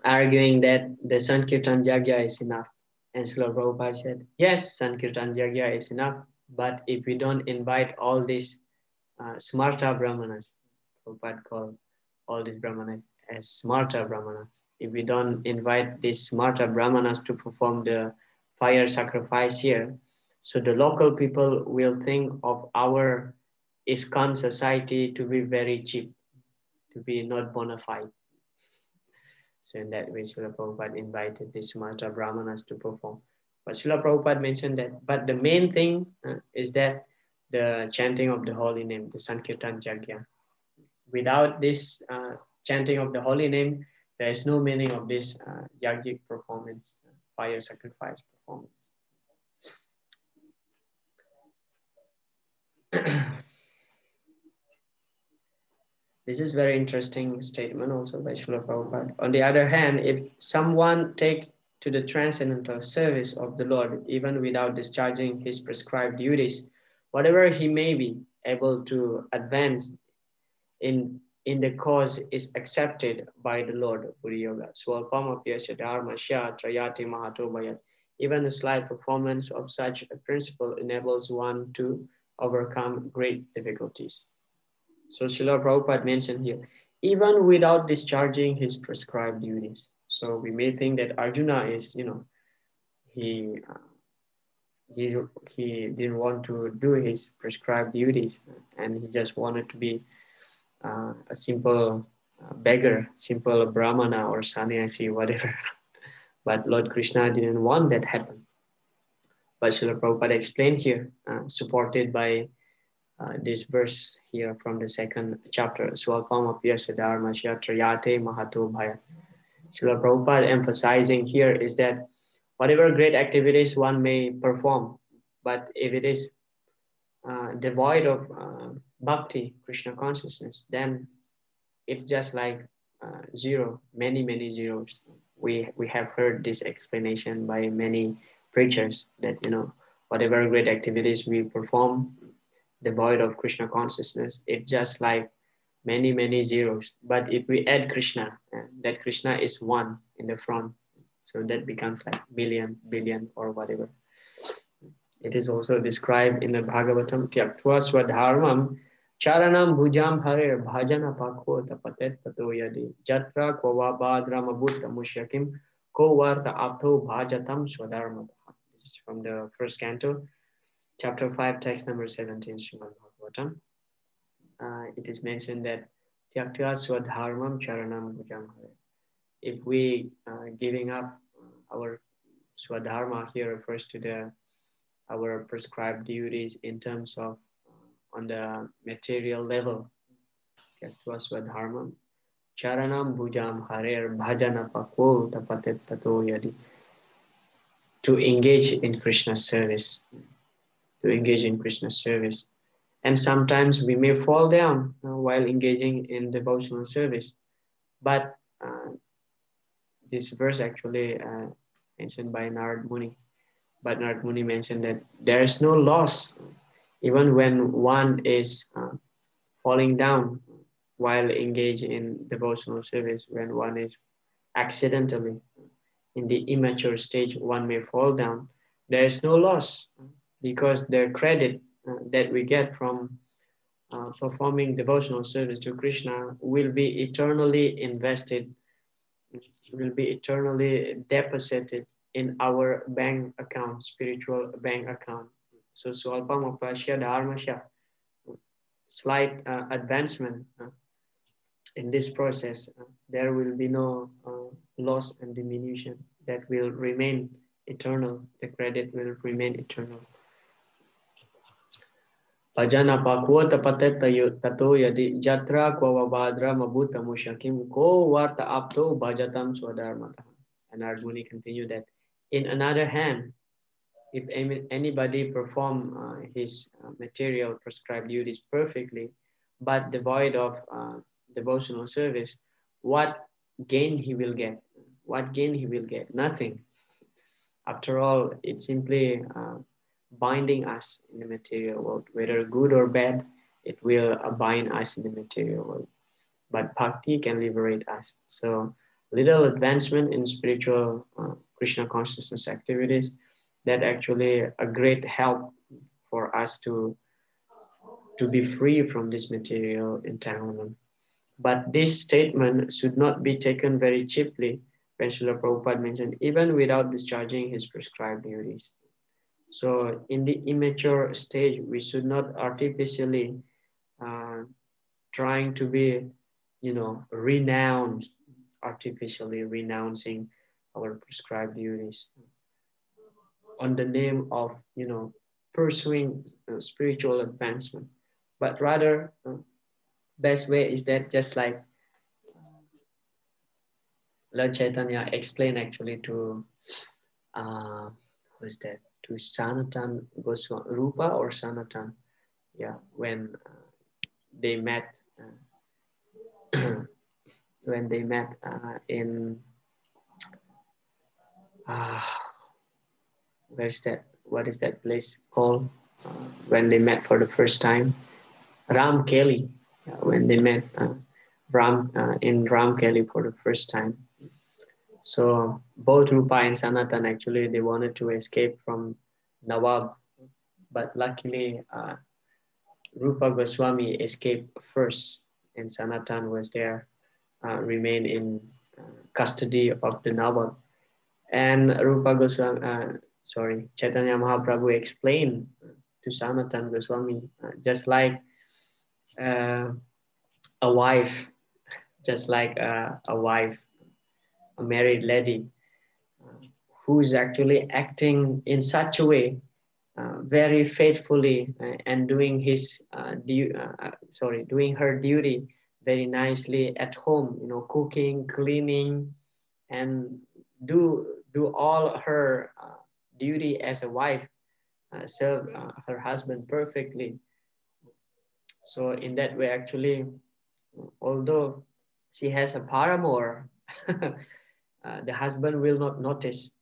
arguing that the Sankirtan Yajna is enough. And Srila Prabhupada said, yes, Sankirtan Yajna is enough, but if we don't invite all these smarta brahmanas, Prabhupada called all these brahmanas as smarta brahmanas. If we don't invite these smarta brahmanas to perform the fire sacrifice here, so the local people will think of our ISKCON society to be very cheap, to be not bona fide. So in that way, Srila Prabhupada invited the Smarta Brahmanas to perform. But Srila Prabhupada mentioned that, but the main thing is that the chanting of the holy name, the Sankirtan Yajna. Without this chanting of the holy name, there is no meaning of this yajnic performance, fire sacrifice performance. This is very interesting statement also by Srila Prabhupada. On the other hand, if someone takes to the transcendental service of the Lord, even without discharging his prescribed duties, whatever he may be able to advance in the cause is accepted by the Lord. Even a slight performance of such a principle enables one to overcome great difficulties. So Srila Prabhupada mentioned here, even without discharging his prescribed duties. So we may think that Arjuna is, he didn't want to do his prescribed duties, and he just wanted to be a simple beggar, simple brahmana or sannyasi, whatever. But Lord Krishna didn't want that happen. But Srila Prabhupada explained here, supported by this verse here from the second chapter, Swalpam Apyasya Dharmasya Trayate Mahato Bhaya. Srila Prabhupada emphasizing here is that whatever great activities one may perform, but if it is devoid of bhakti, Krishna consciousness, then it's just like zero, many zeros. We have heard this explanation by many preachers that, whatever great activities we perform, devoid of Krishna consciousness, it's just like many zeros. But if we add Krishna, that Krishna is one in the front, so that becomes like million, billion, or whatever. It is also described in the Bhagavatam, Tyaktva Swadharmam Charanam Bhujam Hare Bhajana Pakho Tapatet Tato Yadi Jatra Kova Badrama Bhutta Mushakim Ko Varta Apto Bhajatam Swadharmata. This is from the first canto, chapter 5, text number 17, Srimad Bhagavatam. It is mentioned that Tyaktva Swadharmam Charanam Bhujam Hare. If we giving up our Swadharma, here refers to our prescribed duties in terms of on the material level. Tyaktva Swadharmam Charanam Bhujam Hare Bhajana Pakho Tapatet Tato Yadi. To engage in Krishna's service. To engage in Krishna's service. And sometimes we may fall down while engaging in devotional service. But this verse actually mentioned by Narad Muni. But Narad Muni mentioned that there is no loss even when one is falling down while engaged in devotional service, when one is accidentally. In the immature stage, one may fall down. There is no loss because the credit that we get from performing devotional service to Krishna will be eternally invested, will be eternally deposited in our bank account, spiritual bank account. So, swalpamapasya dharmasya, slight advancement in this process, there will be no loss and diminution. That will remain eternal. The credit will remain eternal. Pajana pakwa tapate tato yadi jatra kwavabhadra mabuta mushakim ko varta apto bhajatam swadharmata. And our Muni continued that. In another hand, if anybody perform his material prescribed duties perfectly, but devoid of devotional service, what gain he will get? What gain he will get? Nothing. After all, it's simply binding us in the material world, whether good or bad, it will bind us in the material world. But bhakti can liberate us. So little advancement in spiritual Krishna consciousness activities, that actually a great help for us to be free from this material entanglement. But this statement should not be taken very cheaply, when Srila Prabhupada mentioned, even without discharging his prescribed duties. So in the immature stage, we should not artificially trying to be, renounced, artificially renouncing our prescribed duties on the name of, pursuing spiritual advancement. But rather, best way is that just like Lord Chaitanya explained actually to, who's that? To Sanatan Goswami, Rupa or Sanatan, yeah, when they met, when they met in, where's that? What is that place called? When they met for the first time, Ram Kelly. When they met in Ram Kelly for the first time. So both Rupa and Sanatan actually they wanted to escape from Nawab, but luckily Rupa Goswami escaped first, and Sanatan was there, remained in custody of the Nawab. And Rupa Goswami, Chaitanya Mahaprabhu explained to Sanatan Goswami, just like a wife, just like a wife, a married lady, who's actually acting in such a way, very faithfully, and doing doing her duty very nicely at home, cooking, cleaning, and do all her duty as a wife, serve her husband perfectly. So in that way, actually, although she has a paramour, the husband will not notice.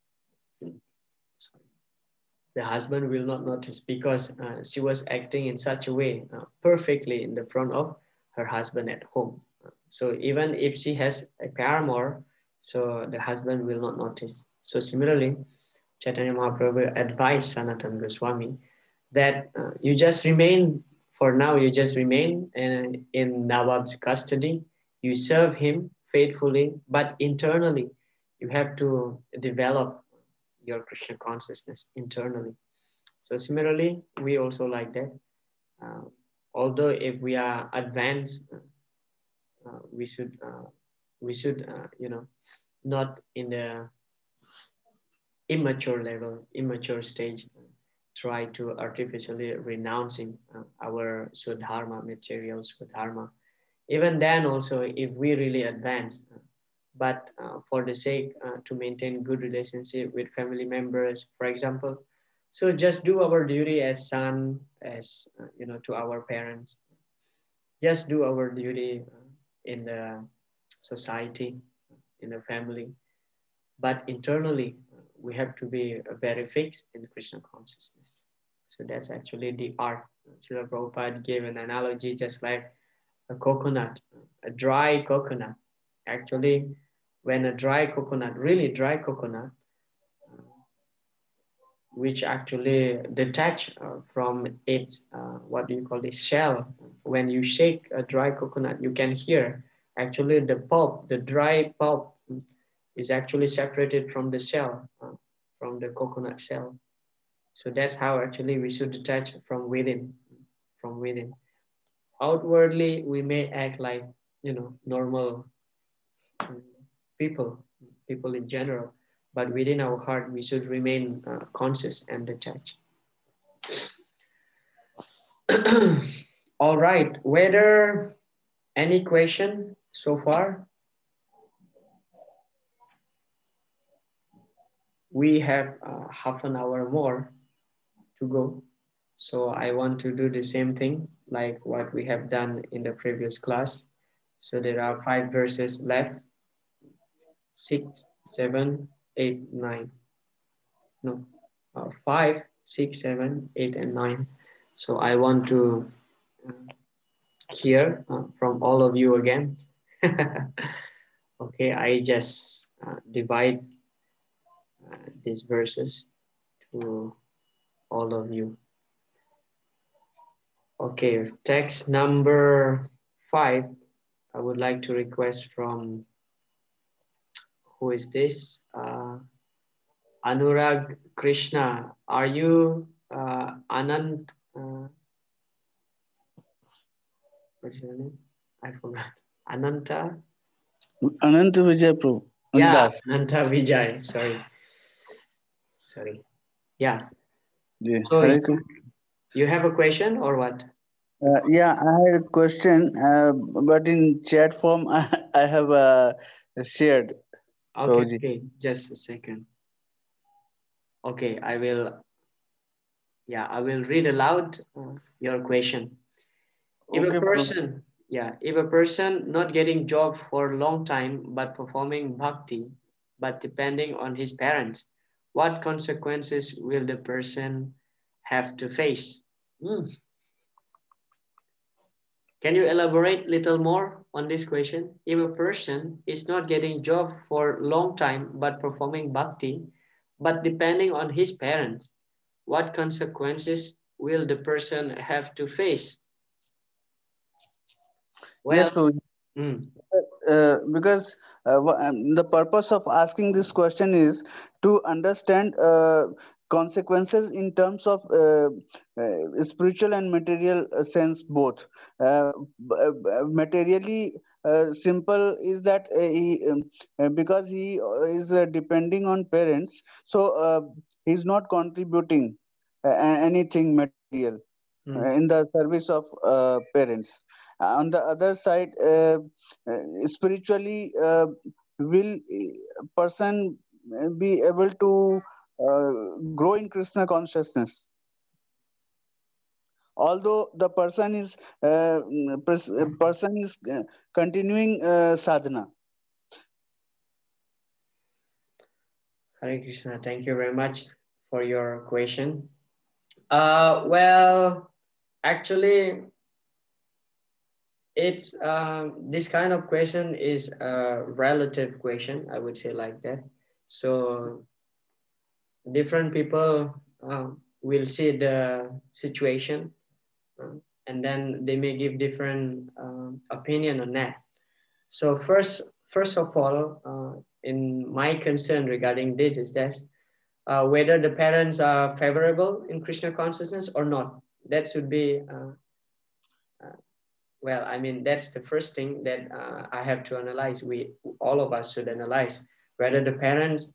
The husband will not notice because she was acting in such a way perfectly in the front of her husband at home. So even if she has a paramour, so the husband will not notice. So similarly, Chaitanya Mahaprabhu advised Sanatan Goswami that you just remain, for now, you just remain in Nawab's custody. You serve him faithfully, but internally, you have to develop your Krishna consciousness internally. So similarly, we also like that. Although if we are advanced, we should not in the immature level, immature stage, try to artificially renouncing our Swadharma, material Swadharma. Even then also, if we really advance, but for the sake to maintain good relationship with family members, for example, so just do our duty as son, as to our parents. Just do our duty in the society, in the family, but internally we have to be very fixed in Krishna consciousness. So that's actually the art. Srila Prabhupada gave an analogy just like a coconut, a dry coconut. Actually, when a dry coconut, really dry coconut, which actually detach from its, what do you call this, shell. When you shake a dry coconut, you can hear actually the pulp, the dry pulp is actually separated from the shell, from the coconut shell. So that's how actually we should detach from within, from within. Outwardly, we may act like, normal people, people in general, but within our heart, we should remain conscious and detached. All right, whether any question so far? We have half an hour more to go. So I want to do the same thing like what we have done in the previous class. So there are 5 verses left, 6, 7, 8, 9. No, 5, 6, 7, 8, and 9. So I want to hear from all of you again. Okay, I just divide these verses to all of you. Okay, text number 5. I would like to request from, who is this? Anurag Krishna. Are you Anand? What's your name? I forgot. Ananta? Ananta Vijay Prabhu. Yeah, Das. Ananta Vijay. Sorry. Yeah. Yeah. So you have a question or what? Yeah, I had a question, but in chat form, I have shared. Okay, okay, just a second. Okay, I will read aloud your question. If Okay, a person, if a person not getting job for a long time but performing bhakti, but depending on his parents, what consequences will the person have to face? Can you elaborate a little more on this question? If a person is not getting job for a long time but performing bhakti, but depending on his parents, what consequences will the person have to face? Well, yes, Prabhu. Because the purpose of asking this question is to understand consequences in terms of spiritual and material sense both. Materially simple is that because he is depending on parents, so he's not contributing anything material in the service of parents. On the other side, spiritually, will person be able to grow in Krishna consciousness? Although the person is continuing sadhana. Hare Krishna, thank you very much for your question. Well, actually, it's this kind of question is a relative question, I would say like that. So different people will see the situation and then they may give different opinion on that. So first of all, in my concern regarding this is that whether the parents are favorable in Krishna consciousness or not. That should be, well, I mean, that's the first thing that I have to analyze. All of us should analyze whether the parents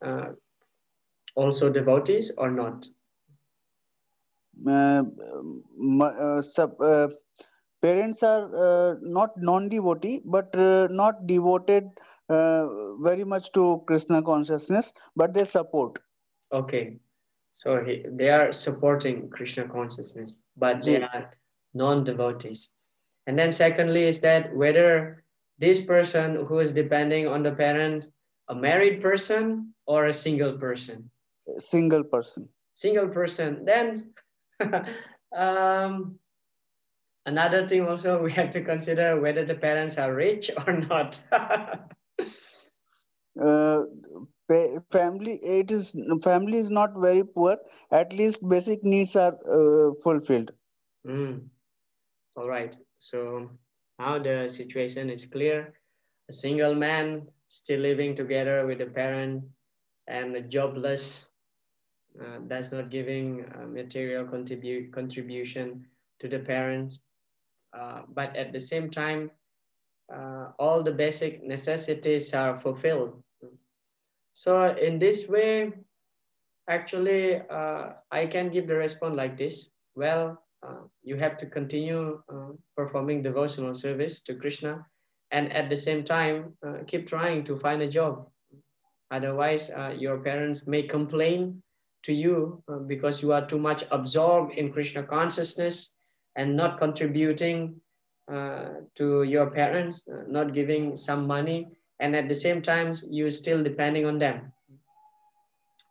also devotees or not. Parents are not non-devotee, but not devoted very much to Krishna consciousness, but they support. Okay, so they are supporting Krishna consciousness, but they are non-devotees. And then secondly is that whether this person who is depending on the parent, a married person or a single person? Single person. Single person. Then another thing also we have to consider whether the parents are rich or not. uh, family is not very poor. At least basic needs are fulfilled. Mm. All right. So now the situation is clear. A single man still living together with the parents and a jobless, that's not giving material contribution to the parents. But at the same time, all the basic necessities are fulfilled. So in this way, actually, I can give the response like this. Well, you have to continue performing devotional service to Krishna, and at the same time, keep trying to find a job. Otherwise, your parents may complain to you because you are too much absorbed in Krishna consciousness and not contributing to your parents, not giving some money, and at the same time, you still depending on them.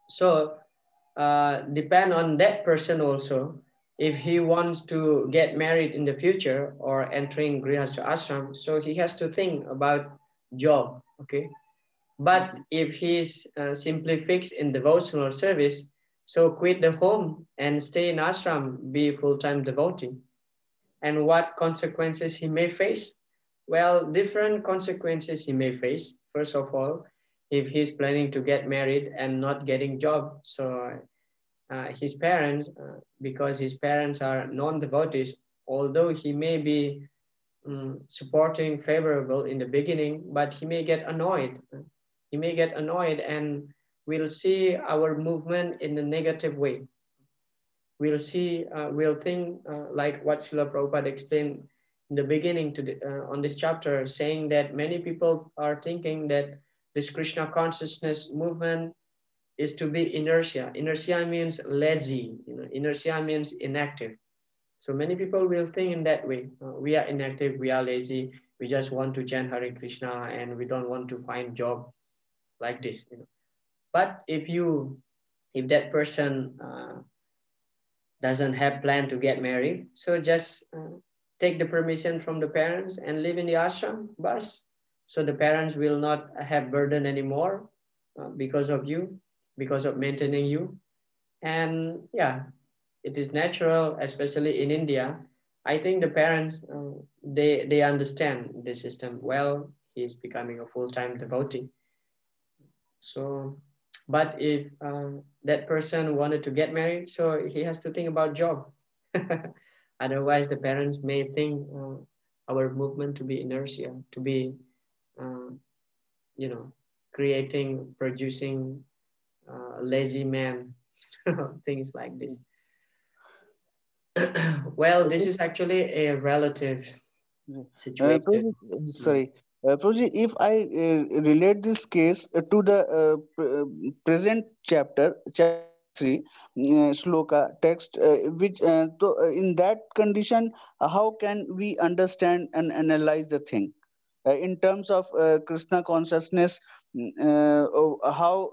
So depend on that person also. If he wants to get married in the future or entering Grihastha ashram, so he has to think about job. Okay, but if he's simply fixed in devotional service, so quit the home and stay in ashram, be a full-time devotee. And what consequences he may face? Well, different consequences he may face. First of all, if he's planning to get married and not getting job, so his parents, because his parents are non-devotees, although he may be supporting favorable in the beginning, but he may get annoyed. He may get annoyed and we'll see our movement in a negative way. We'll see, we'll think like what Srila Prabhupada explained in the beginning on this chapter, saying that many people are thinking that this Krishna consciousness movement is to be inertia. Inertia means lazy, inertia means inactive. So many people will think in that way. We are inactive, we are lazy, we just want to chant Hare Krishna and we don't want to find job like this. But if that person doesn't have plan to get married, so just take the permission from the parents and live in the ashram, bus. So the parents will not have burden anymore because of you, because of maintaining you. And yeah, it is natural, especially in India. I think the parents, they understand the system well. He's becoming a full-time devotee. So, but if that person wanted to get married, so he has to think about job. Otherwise, the parents may think our movement to be inertia, to be, uh, you know, creating, producing lazy man, things like this. Well, this is actually a relative situation. Prabhuji, sorry, Prabhuji, if I relate this case to the present chapter 3, shloka text, which in that condition, how can we understand and analyze the thing? In terms of Krishna consciousness, how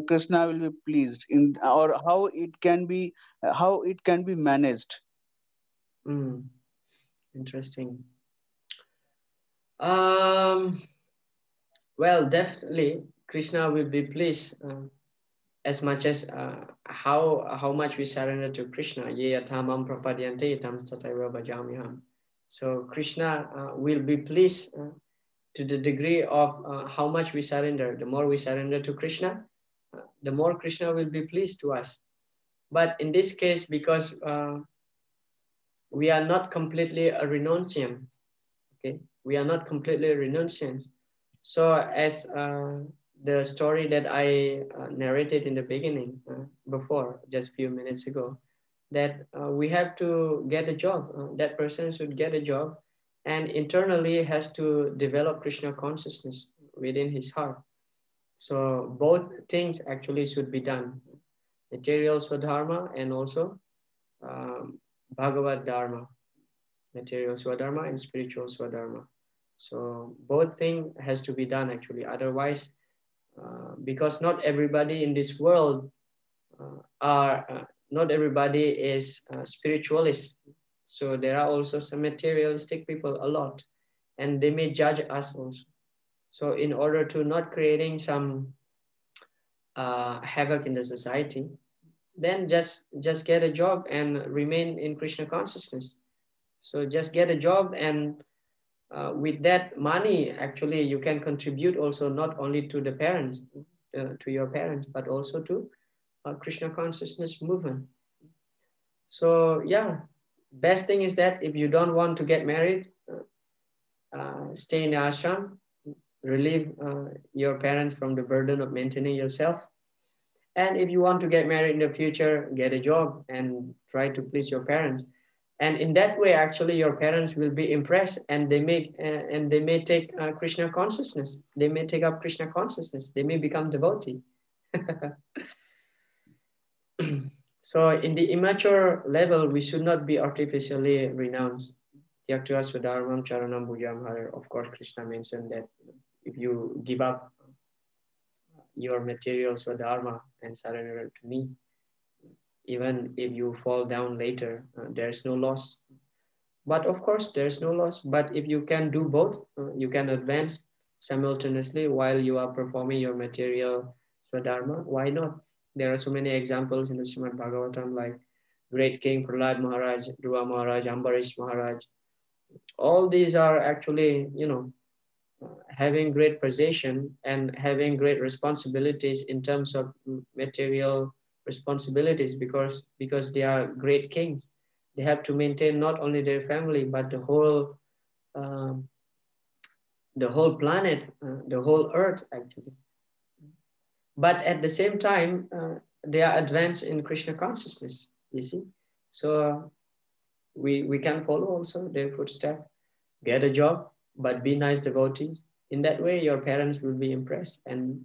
Krishna will be pleased in, or how it can be managed. Mm, interesting. Um, well, definitely, Krishna will be pleased as much as how much we surrender to Krishna. Ye yatamam prapadyante tam tataiva bhajamiham. So Krishna will be pleased to the degree of how much we surrender. The more we surrender to Krishna, the more Krishna will be pleased to us. But in this case, because we are not completely a renunciant, okay, we are not completely renunciant. So as the story that I narrated in the beginning before, just a few minutes ago, that we have to get a job. That person should get a job and internally has to develop Krishna consciousness within his heart. So both things actually should be done. Material Swadharma and also um, Bhagavad Dharma. Material Swadharma and spiritual Swadharma. So both thing has to be done actually. Otherwise, because not everybody in this world not everybody is spiritualist. So there are also some materialistic people a lot, and they may judge us also. So in order to not creating some havoc in the society, then just get a job and remain in Krishna consciousness. So just get a job, and with that money, actually, you can contribute also not only to the parents, to your parents, but also to Krishna consciousness movement. So yeah, best thing is that if you don't want to get married, stay in the ashram, relieve your parents from the burden of maintaining yourself. And if you want to get married in the future, get a job and try to please your parents. And in that way, actually, your parents will be impressed, and they may take Krishna consciousness. They may take up Krishna consciousness. They may become devotee. So in the immature level, we should not be artificially renounced. Tyaktva swadharmam charanam bhujam hare. Of course, Krishna mentioned that if you give up your material swadharma and surrender to me, even if you fall down later, there's no loss. But of course, there's no loss. But if you can do both, you can advance simultaneously while you are performing your material swadharma. Why not? There are so many examples in the Srimad Bhagavatam, like great King Prahlad Maharaj, Dhruva Maharaj, Ambarish Maharaj. All these are actually, having great possession and having great responsibilities in terms of material responsibilities, because they are great kings. They have to maintain not only their family but um, the whole planet, the whole earth actually. But at the same time, they are advanced in Krishna consciousness. You see, so we can follow also their footsteps. Get a job, but be nice devotee. In that way, your parents will be impressed, and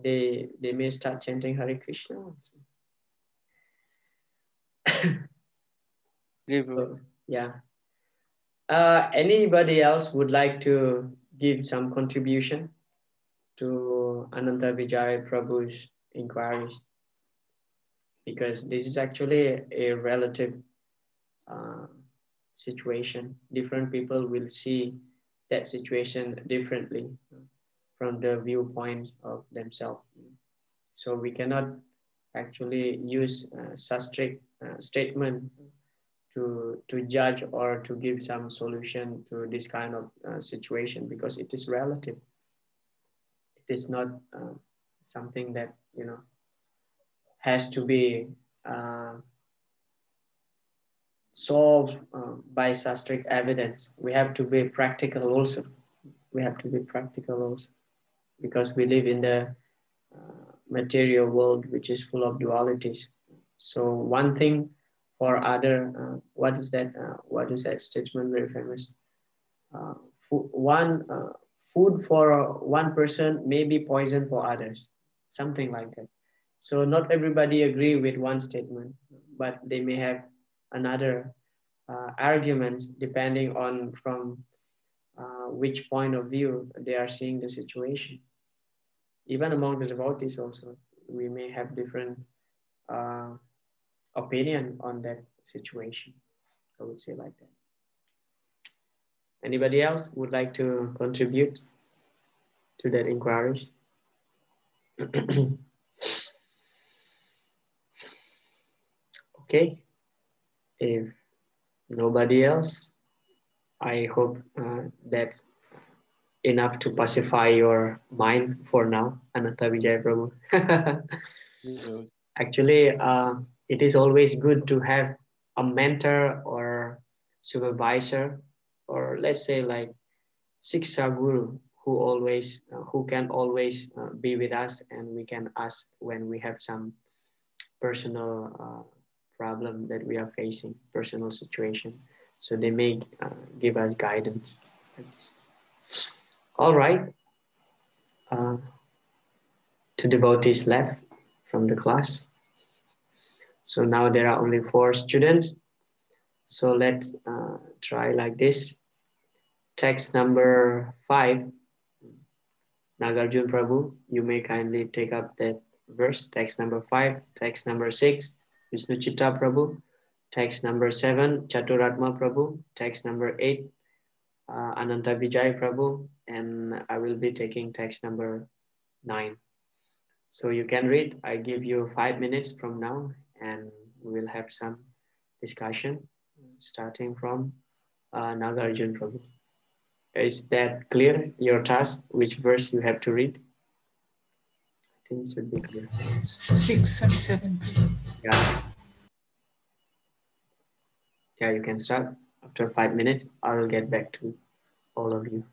they may start chanting Hare Krishna also. So, yeah. Anybody else would like to give some contribution to Ananta Vijay Prabhu's inquiries? Because this is actually a relative situation. Different people will see that situation differently from the viewpoint of themselves. So we cannot actually use such strict statement to judge or to give some solution to this kind of situation, because it is relative. It is not something that has to be solved by such strict evidence. We have to be practical also. We have to be practical also, because we live in the material world which is full of dualities. So one thing for other, what is that statement very famous? Food for one person may be poison for others, something like that. So not everybody agree with one statement, but they may have another arguments depending on from which point of view they are seeing the situation. Even among the devotees also, we may have different opinion on that situation. I would say like that. Anybody else would like to contribute to that inquiry? Okay. If nobody else, I hope that's enough to pacify your mind for now, Ananta Vijay Prabhu. Actually, it is always good to have a mentor or supervisor, or let's say like Siksha Guru, who can always be with us, and we can ask when we have some personal problem that we are facing, personal situation. So they may give us guidance. All right. Two devotees left from the class. So now there are only 4 students. So let's try like this. Text number 5. Nagarjun Prabhu, you may kindly take up that verse. Text number 5. Text number 6. Vishnu Chitta Prabhu. Text number 7. Chaturatma Prabhu. Text number 8. Ananta Vijay Prabhu, and I will be taking text number 9. So you can read. I give you 5 minutes from now, and we will have some discussion starting from Nagarjun Prabhu. Is that clear? Your task, which verse you have to read? I think it should be clear. 6 and 7. Yeah. Yeah, you can start. After 5 minutes, I will get back to all of you.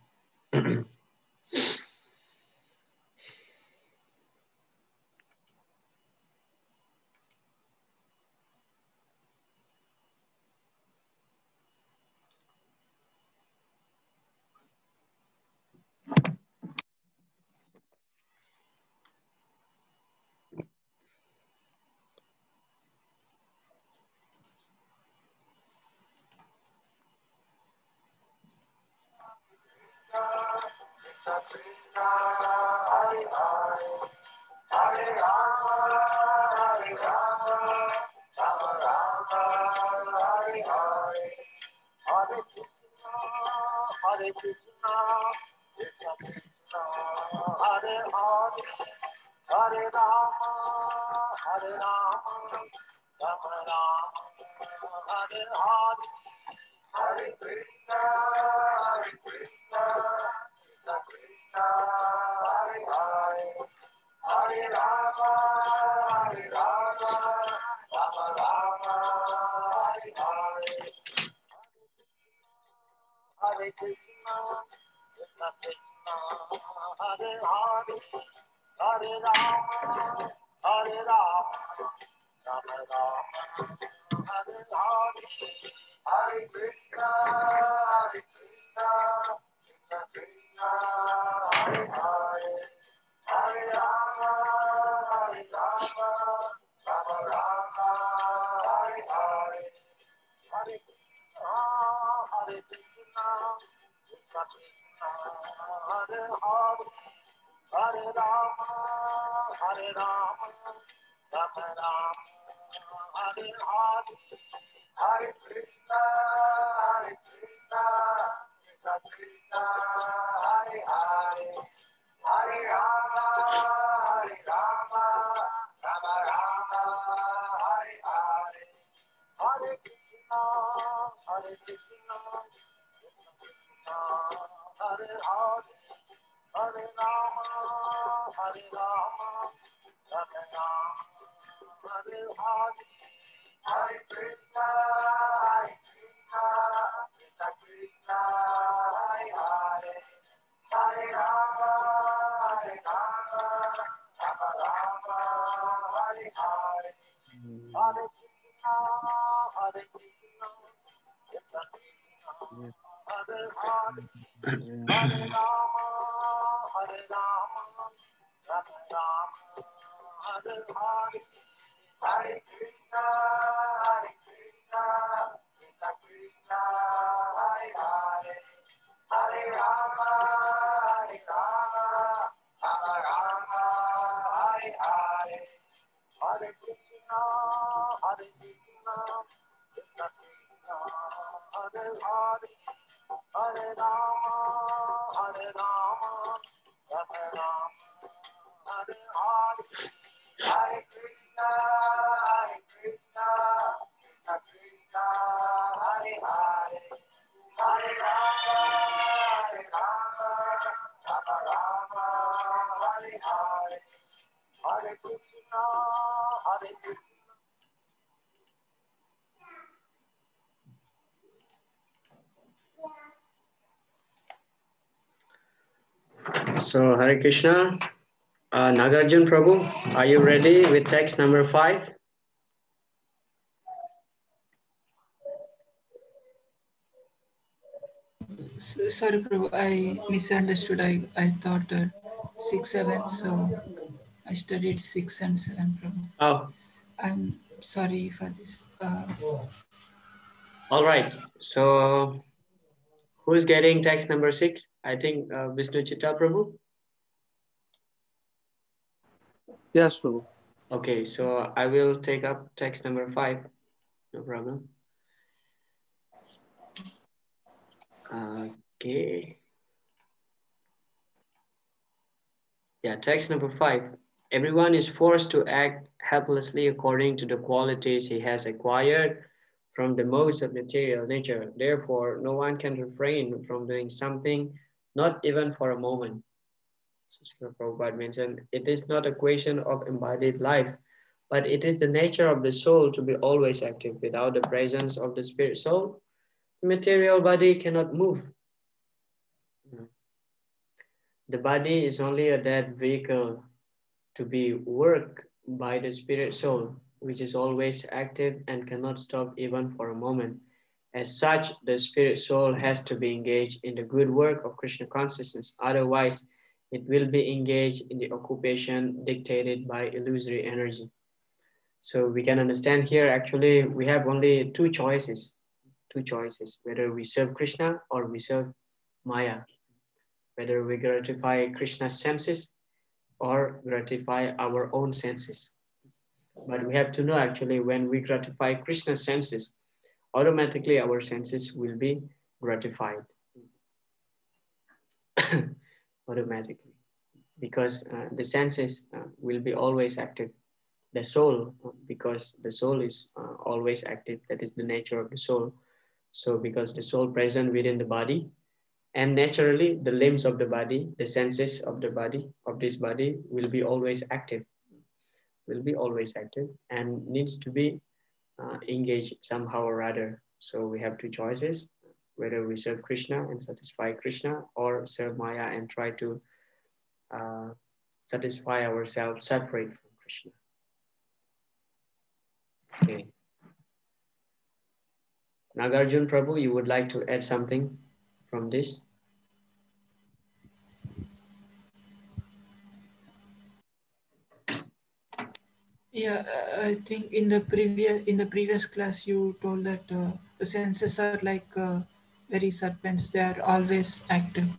So, Hare Krishna. Nagarjun Prabhu, are you ready with text number 5? Sorry, Prabhu, I misunderstood. I thought 6, 7, so I studied 6 and 7, Prabhu. Oh, I'm sorry for this. all right. So, who's getting text number 6? I think Vishnu Chitta Prabhu. Yes, Prabhu. Okay, so I will take up text number 5. No problem. Okay. Yeah, text number 5. Everyone is forced to act helplessly according to the qualities he has acquired from the modes of material nature. Therefore, no one can refrain from doing something, not even for a moment. So Srila Prabhupada mentioned, it is not a question of embodied life, but it is the nature of the soul to be always active. Without the presence of the spirit soul, the material body cannot move. The body is only a dead vehicle to be worked by the spirit soul, which is always active and cannot stop even for a moment. As such, the spirit soul has to be engaged in the good work of Krishna consciousness. Otherwise, it will be engaged in the occupation dictated by illusory energy. So we can understand here, actually, we have only two choices, whether we serve Krishna or we serve Maya, whether we gratify Krishna's senses or gratify our own senses. But we have to know, actually, when we gratify Krishna's senses, automatically our senses will be gratified automatically, because the senses will be always active. The soul, because the soul is always active, that is the nature of the soul. So because the soul present within the body, and naturally the limbs of the body, the senses of the body, of this body, will be always active, and needs to be engaged somehow or other. So we have two choices, whether we serve Krishna and satisfy Krishna, or serve Maya and try to uh, satisfy ourselves separate from Krishna. Okay. Nagarjun Prabhu, you would like to add something from this? Yeah, I think in the previous class you told that the senses are like very serpents. They are always active.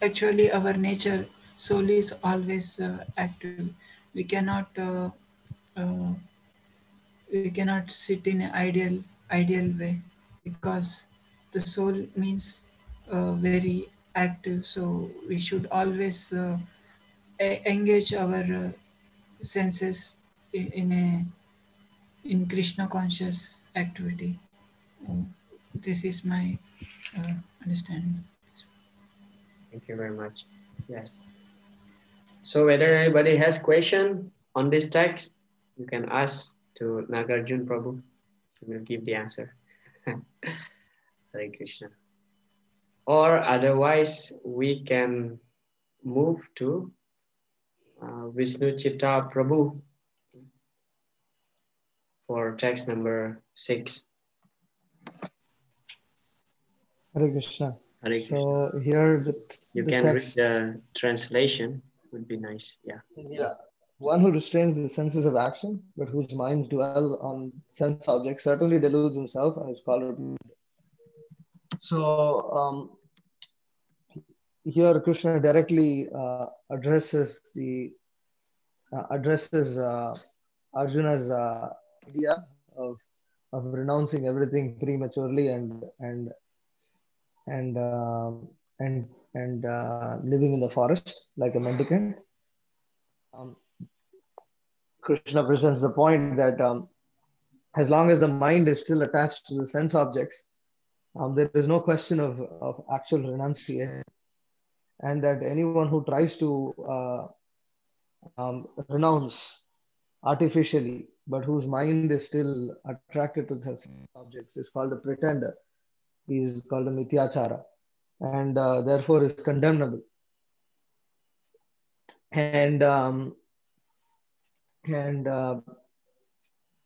Actually, our nature soul is always active. We cannot uh, we cannot sit in an ideal way, because the soul means very active. So we should always engage our senses in a in Krishna conscious activity. Uh, this is my understanding. Thank you very much. Yes. So whether anybody has question on this text, you can ask to Nagarjun Prabhu. He will give the answer. Hare Krishna. Or otherwise, we can move to Vishnu Chitta Prabhu for text number 6. Hare Krishna. Hare Krishna. So here You the can read text. the translation, would be nice. Yeah. Yeah. One who restrains the senses of action, but whose minds dwell on sense objects, certainly deludes himself and is called. So here Krishna directly addresses Arjuna's idea of renouncing everything prematurely and and living in the forest like a mendicant. Um, Krishna presents the point that as long as the mind is still attached to the sense objects, there is no question of actual renunciation, and that anyone who tries to renounce artificially, but whose mind is still attracted to the sense objects, is called a pretender. He is called a mithyachara, and therefore is condemnable. And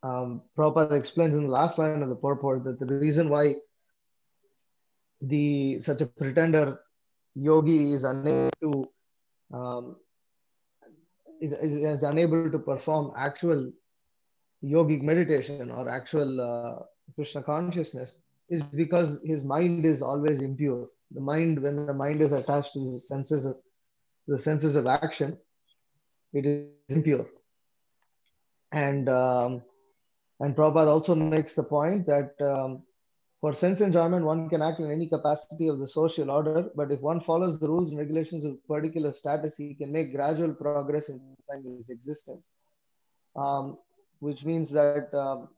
Prabhupada explains in the last line of the purport that the reason why such a pretender yogi is unable to um, is unable to perform actual yogic meditation or actual Krishna consciousness is because his mind is always impure. The mind, when the mind is attached to the senses of action, it is impure. And Prabhupada also makes the point that For sense enjoyment, one can act in any capacity of the social order, but if one follows the rules and regulations of particular status, he can make gradual progress in finding his existence. Which means that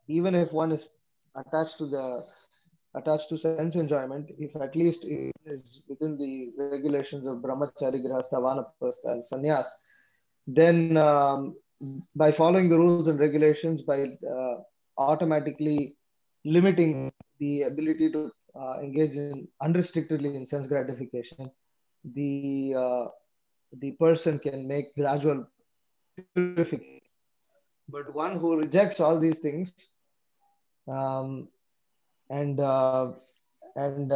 even if one is attached to sense enjoyment, if at least it is within the regulations of brahmachari, grihastha, vanaprastha, and sannyas, then by following the rules and regulations, by automatically limiting the ability to engage in unrestrictedly in sense gratification, the person can make gradual purification. But one who rejects all these things um, and and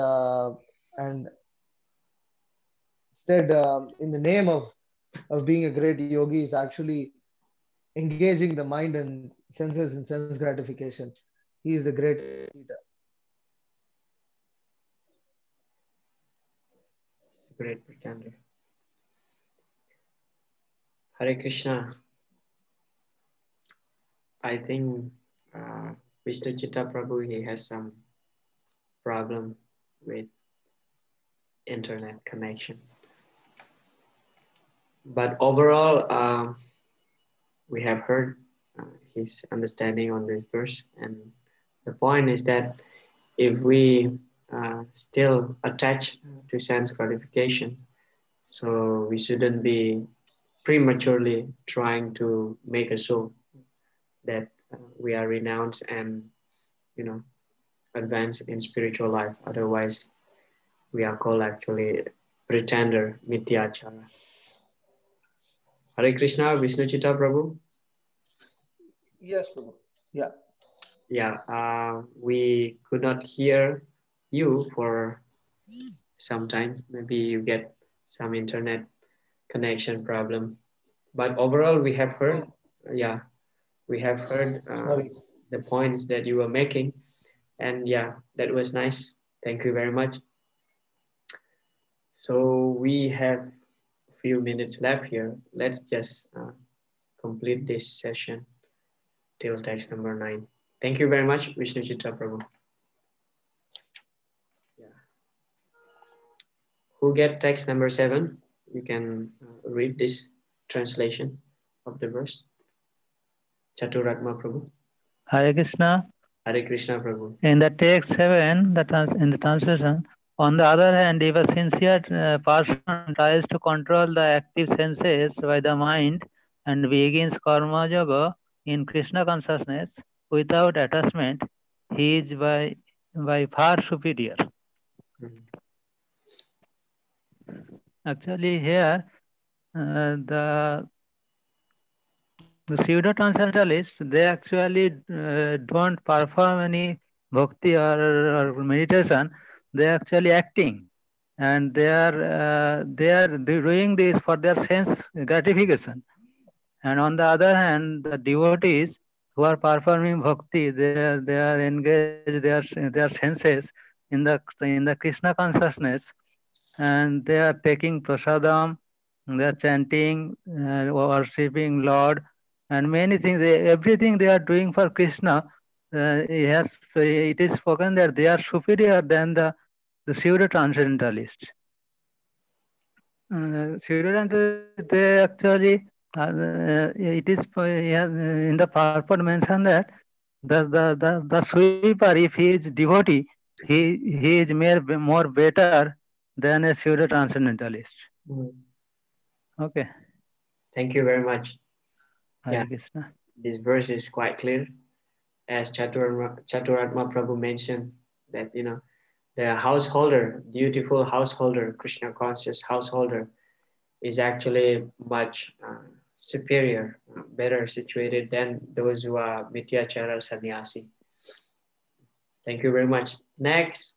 and instead, in the name of being a great yogi, is actually engaging the mind and senses in sense gratification. He is the great Gita. Great pretender. Hare Krishna. I think Vishnu Chitta Prabhu, he has some problem with internet connection. But overall, we have heard his understanding on this verse, and the point is that if we still attach to sense gratification, so we shouldn't be prematurely trying to make a show that we are renounced and advance in spiritual life. Otherwise, we are called actually pretender, mityachara. Hare Krishna, Vishnu Chitta Prabhu. Yes, Prabhu. Yeah. Yeah, we could not hear you for some time. Maybe you get some internet connection problem. But overall, we have heard, we have heard the points that you were making. And yeah, that was nice. Thank you very much. So we have a few minutes left here. Let's just complete this session till text number 9. Thank you very much, Vishnu Chitta Prabhu. Yeah. Who get text number 7? You can read this translation of the verse. Chaturatma Prabhu. Hare Krishna. Hare Krishna Prabhu. In the text 7, in the translation, on the other hand, if a sincere person tries to control the active senses by the mind and begins karma yoga in Krishna consciousness without attachment, he is by far superior. Actually, here the pseudo transcendentalists, they actually don't perform any bhakti or meditation. They are actually acting, and they are doing this for their sense gratification. And on the other hand, the devotees who are performing bhakti, they are engaged their senses in the Krishna consciousness, and they are taking prasadam, they are chanting, worshipping Lord, and many things. Everything they are doing for Krishna. It is spoken that they are superior than the pseudo transcendentalists. They actually it is in the purport mentioned that the sweeper, if he is devotee, he is more better than a pseudo transcendentalist. Okay. Thank you very much. Hare Krishna. This verse is quite clear, as Chaturatma Prabhu mentioned that the householder, dutiful householder, Krishna conscious householder, is actually much superior, better situated than those who are mityachara sannyasi. Thank you very much. Next,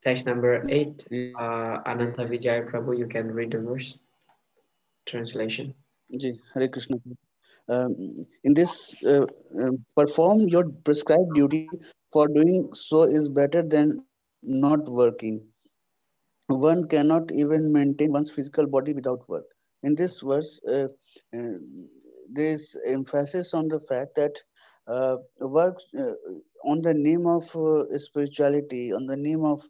text number 8, Ananta Vijay Prabhu, you can read the verse translation. Ji, Hare Krishna. In this, perform your prescribed duty, for doing so is better than not working. One cannot even maintain one's physical body without work. In this verse, there is emphasis on the fact that work on the name of spirituality, on the name of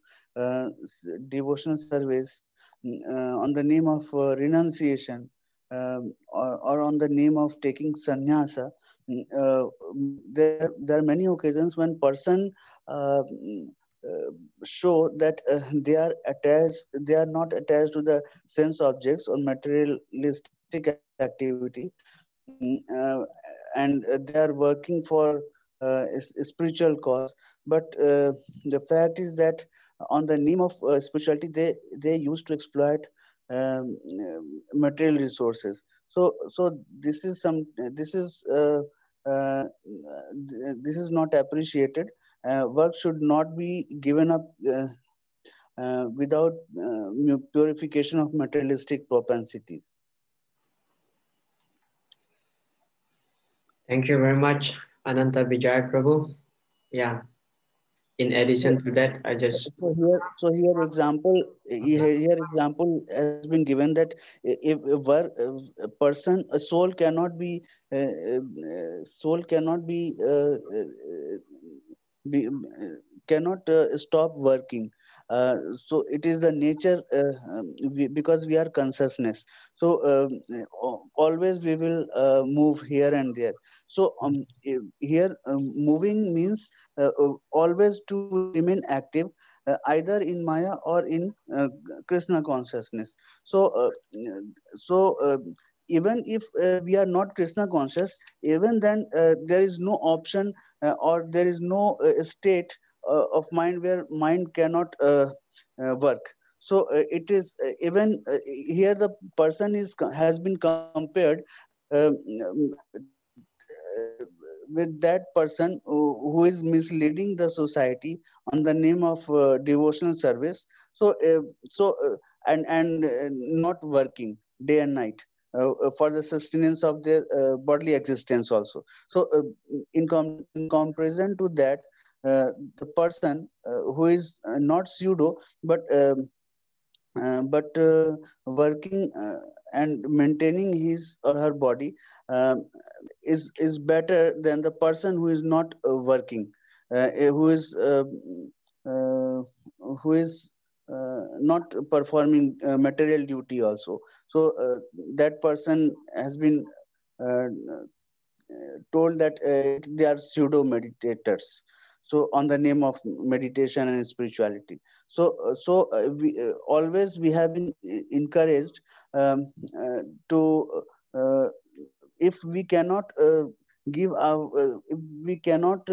devotional service, on the name of renunciation, or on the name of taking sannyasa, there are many occasions when person uh, mm, show that they are not attached to the sense objects or materialistic activity, and they are working for spiritual cause. But the fact is that on the name of spirituality, they used to exploit material resources. So this is this is not appreciated. Work should not be given up without purification of materialistic propensities. Thank you very much, Ananta Vijay Prabhu. Yeah. In addition to that, I just Here example has been given that if a person, a soul cannot be soul cannot be cannot stop working. So it is the nature, because we are consciousness. So always we will move here and there. So here moving means always to remain active, either in Maya or in Krishna consciousness. So even if we are not Krishna conscious, even then there is no option, or there is no state of mind where mind cannot work. So it is even here the person has been compared with that person who is misleading the society on the name of devotional service. So uh, so uh, and and uh, not working day and night for the sustenance of their bodily existence also. So in comparison to that, the person who is not pseudo but working and maintaining his or her body um, is better than the person who is not working, uh, who is not performing material duty also. So that person has been uh, told that they are pseudo meditators, so on the name of meditation and spirituality. Always we have been encouraged to uh, if we cannot give our if we cannot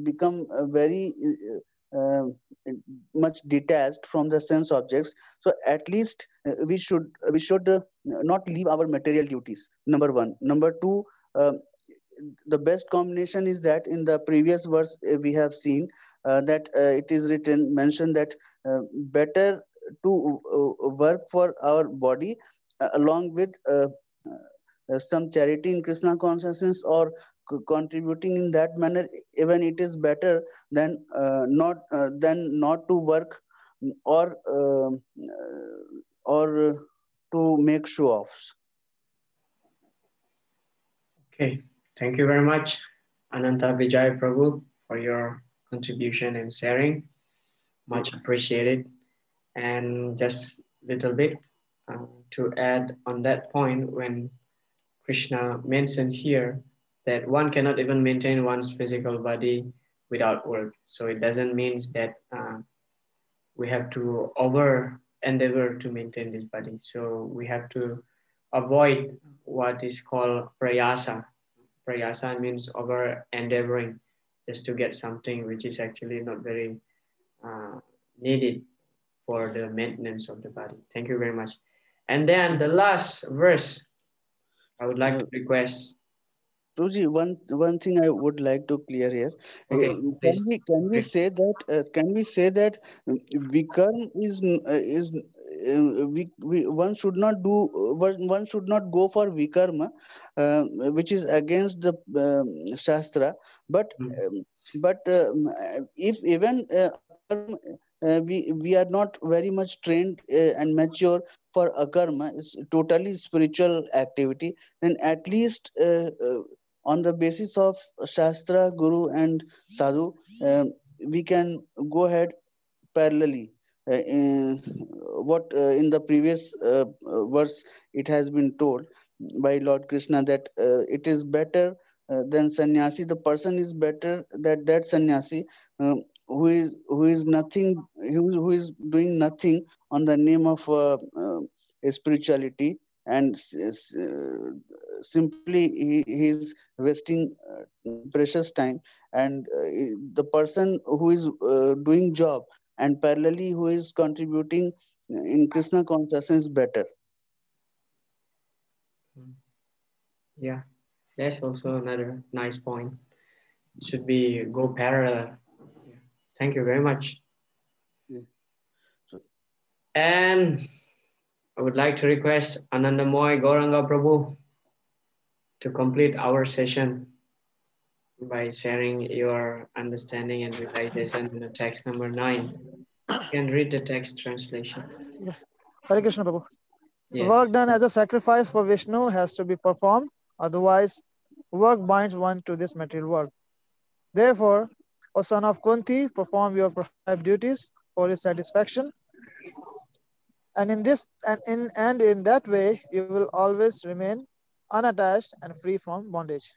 become very much detached from the sense objects, so at least we should not leave our material duties, number one. Number two, um, the best combination is that in the previous verse we have seen that it is written mentioned that better to work for our body along with some charity in Krishna consciousness, or contributing in that manner. Even it is better than not to work, or to make show offs. okay. Thank you very much, Ananta Vijay Prabhu, for your contribution and sharing. Much appreciated. And just little bit to add on that point, when Krishna mentioned here that one cannot even maintain one's physical body without work. So it doesn't mean that we have to over endeavor to maintain this body. So we have to avoid what is called prayasa. Prayasa means over endeavoring just to get something which is actually not very uh, needed for the maintenance of the body. Thank you very much. And then the last verse, I would like to request. Ruji, one thing I would like to clear here. Okay, please. Can we say that Vikarm is one should not do one should not go for Vikarma, which is against the Shastra. But Mm. if even Akarma, we are not very much trained and mature for Akarma, it's totally spiritual activity, then at least on the basis of Shastra, Guru, and Sadhu, we can go ahead parallelly. What in the previous verse it has been told by Lord Krishna that it is better than sannyasi. The person is better that sannyasi who is nothing, who is doing nothing on the name of spirituality, and simply he is wasting precious time. And the person who is doing job and parallelly who is contributing in Krishna consciousness better. Yeah, that's also another nice point. It should be go parallel. Yeah. Thank you very much. Yeah. So, And I would like to request Anandamoy Gauranga Prabhu to complete our session by sharing your understanding and realization in the text number 9. You can read the text translation. Yeah. Hare Krishna Prabhu. Yeah. Work done as a sacrifice for Vishnu has to be performed, otherwise, work binds one to this material world. Therefore, O son of Kunti, perform your prescribed duties for his satisfaction, and in that way, you will always remain unattached and free from bondage.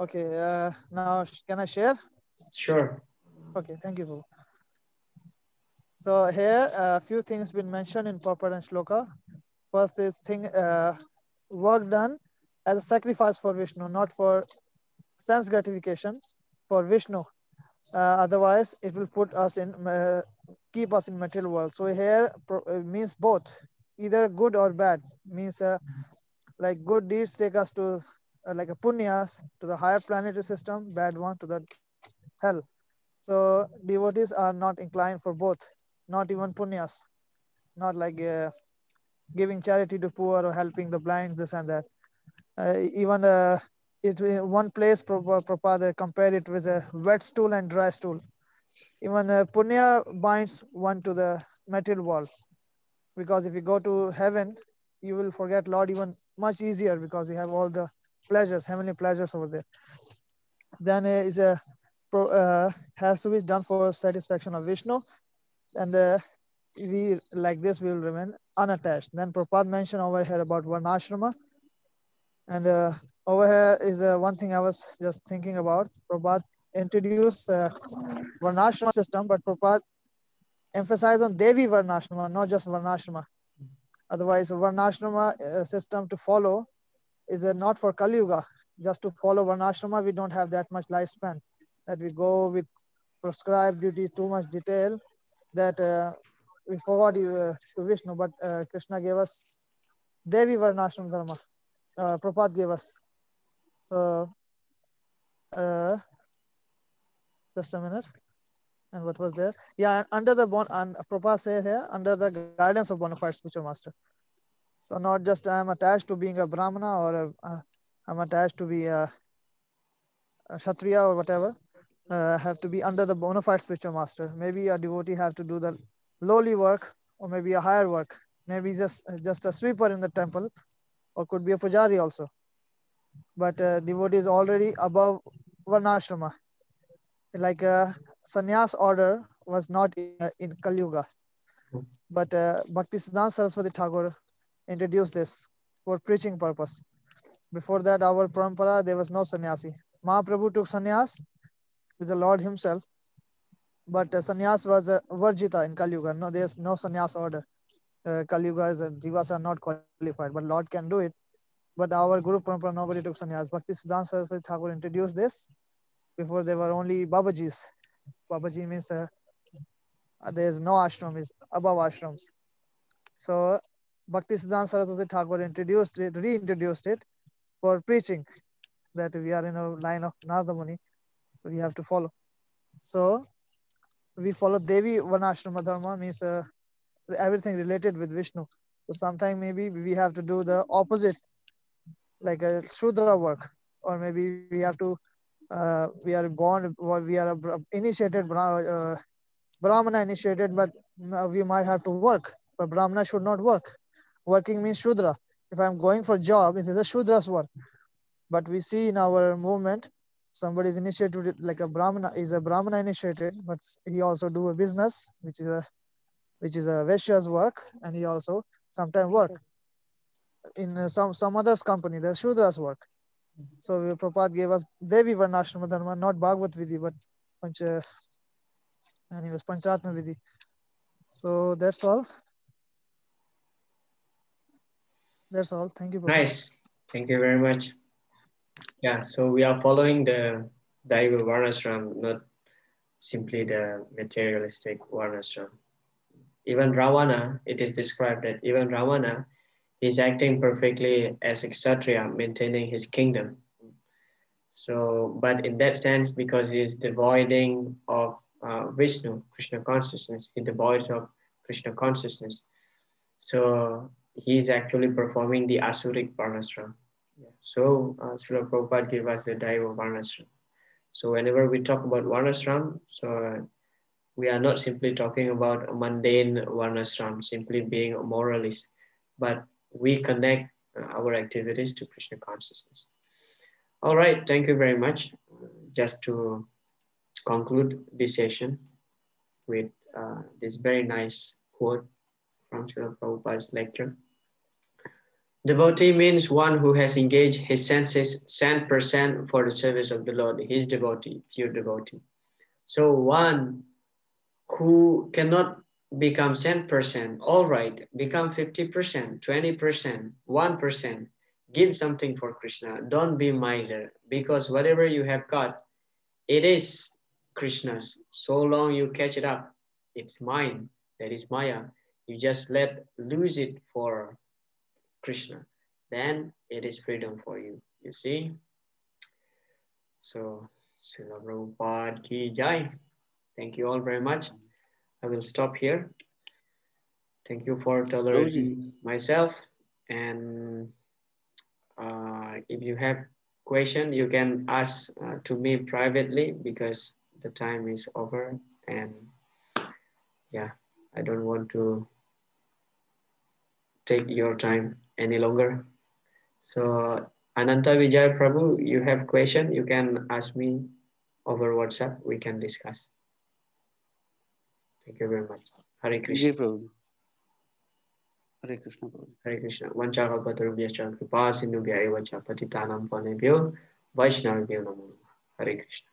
Okay, now can I share? Sure. Okay, thank you, Prabhu. So here, a few things been mentioned in Purport and Shloka. First is work done as a sacrifice for Vishnu, not for sense gratification, for Vishnu. Otherwise, it will put us in, keep us in material world. So here means both, either good or bad. Means like good deeds take us to like a punyas to the higher planetary system, bad one to the hell. So devotees are not inclined for both, not even punyas, not like giving charity to poor or helping the blind, this and that. Even one place Prabhupada compared it with a wet stool and dry stool. Even punya binds one to the material world, because if you go to heaven, you will forget Lord even much easier, because you have all the pleasures, heavenly pleasures over there. Then is a has to be done for satisfaction of Vishnu, and we like this we will remain unattached. Then Prabhupada mentioned over here about Varnashrama, and over here is one thing I was just thinking about. Prabhupada introduced Varnashrama system, but Prabhupada emphasized on Devi Varnashrama, not just Varnashrama. Otherwise, Varnashrama system to follow is not for Kali Yuga. Just to follow Varnashrama, we don't have that much lifespan. That we go with prescribed duty, too much detail, that we forgot to Vishnu, but Krishna gave us Devi Varnashrama Dharma. Prabhupada gave us. So, just a minute. And what was there? Yeah, under the and Prabhupada says here, under the guidance of bona fide spiritual master. So not just I'm attached to being a Brahmana, or I'm attached to be a Kshatriya or whatever. Have to be under the bona fide spiritual master. Maybe a devotee have to do the lowly work, or maybe a higher work. Maybe just a sweeper in the temple, or could be a pujari also. But devotee is already above Varnashrama. Like a sannyas order was not in Kali Yuga. But Bhaktisiddhanta Saraswati Thakur introduced this for preaching purpose. Before that, our parampara, there was no sannyasi. Mahaprabhu took sannyas with the Lord himself, but sannyas was varjita in Kali Yuga. No, there's no sannyas order. Kali Yuga is jivas are not qualified, but Lord can do it. But our Guru parampara, nobody took sannyas. Bhaktisiddhanta Saraswati Thakur introduced this. Before there were only Babajis. Babaji means there is no ashram, is above ashrams. So Bhaktisiddhanta Saraswati Thakur reintroduced it for preaching, that we are in a line of Narada Muni, so we have to follow. So we follow Devi Varnashrama Dharma, means everything related with Vishnu. So sometimes maybe we have to do the opposite, like a Shudra work, or maybe we have to we are born, or we are initiated Brahmana initiated, but we might have to work. But Brahmana should not work. Working means Shudra. If I'm going for job, it is a Shudra's work. But we see in our movement, somebody is initiated with, like a Brahmana, is a Brahmana initiated, but he also do a business, which is a Vaishya's work, and he also sometimes work in some others company, the Shudras work. So Prabhupada gave us Devi Varnashrama Dharma, not Bhagavad Vidhi, but and he was Pancharatma Vidhi. So that's all. That's all. Thank you, Prabhupada. Nice. Thank you very much. Yeah, so we are following the Daiva Varnashram, not simply the materialistic Varnashram. Even Ravana, it is described that even Ravana is acting perfectly as a Kshatriya, maintaining his kingdom. So, but in that sense, because he is devoiding of Vishnu, Krishna consciousness, he devoid of Krishna consciousness. So he is actually performing the Asuric Varnashram. Yeah. So Srila Prabhupada gave us the Daiva Varnashram. So whenever we talk about Varnashram, so we are not simply talking about a mundane Varnashram, simply being a moralist, but we connect our activities to Krishna consciousness. All right, thank you very much. Just to conclude this session with this very nice quote from Srila Prabhupada's lecture. Devotee means one who has engaged his senses 100% for the service of the Lord. He is devotee, pure devotee. So one who cannot become 10%, all right, become 50%, 20%, 1%, give something for Krishna. Don't be miser, because whatever you have got, it is Krishna's. So long you catch it up, it's mine, that is Maya. You just let lose it for Krishna, then it is freedom for you, you see. So, Srila Prabhupada ki jai. Thank you all very much. I will stop here. Thank you for tolerating myself. And if you have question, you can ask to me privately, because the time is over. And yeah, I don't want to take your time any longer. So Ananta Vijay Prabhu, you have question, you can ask me over WhatsApp, we can discuss. Thank you very much. Hare Krishna. Prabhu. Hare Krishna Prabhu. Hare Krishna. Vanchakalpatarubhyascha kripa sindhubhya eva cha patitanam panebhyo vaishnavibhyo namo. Hare Krishna.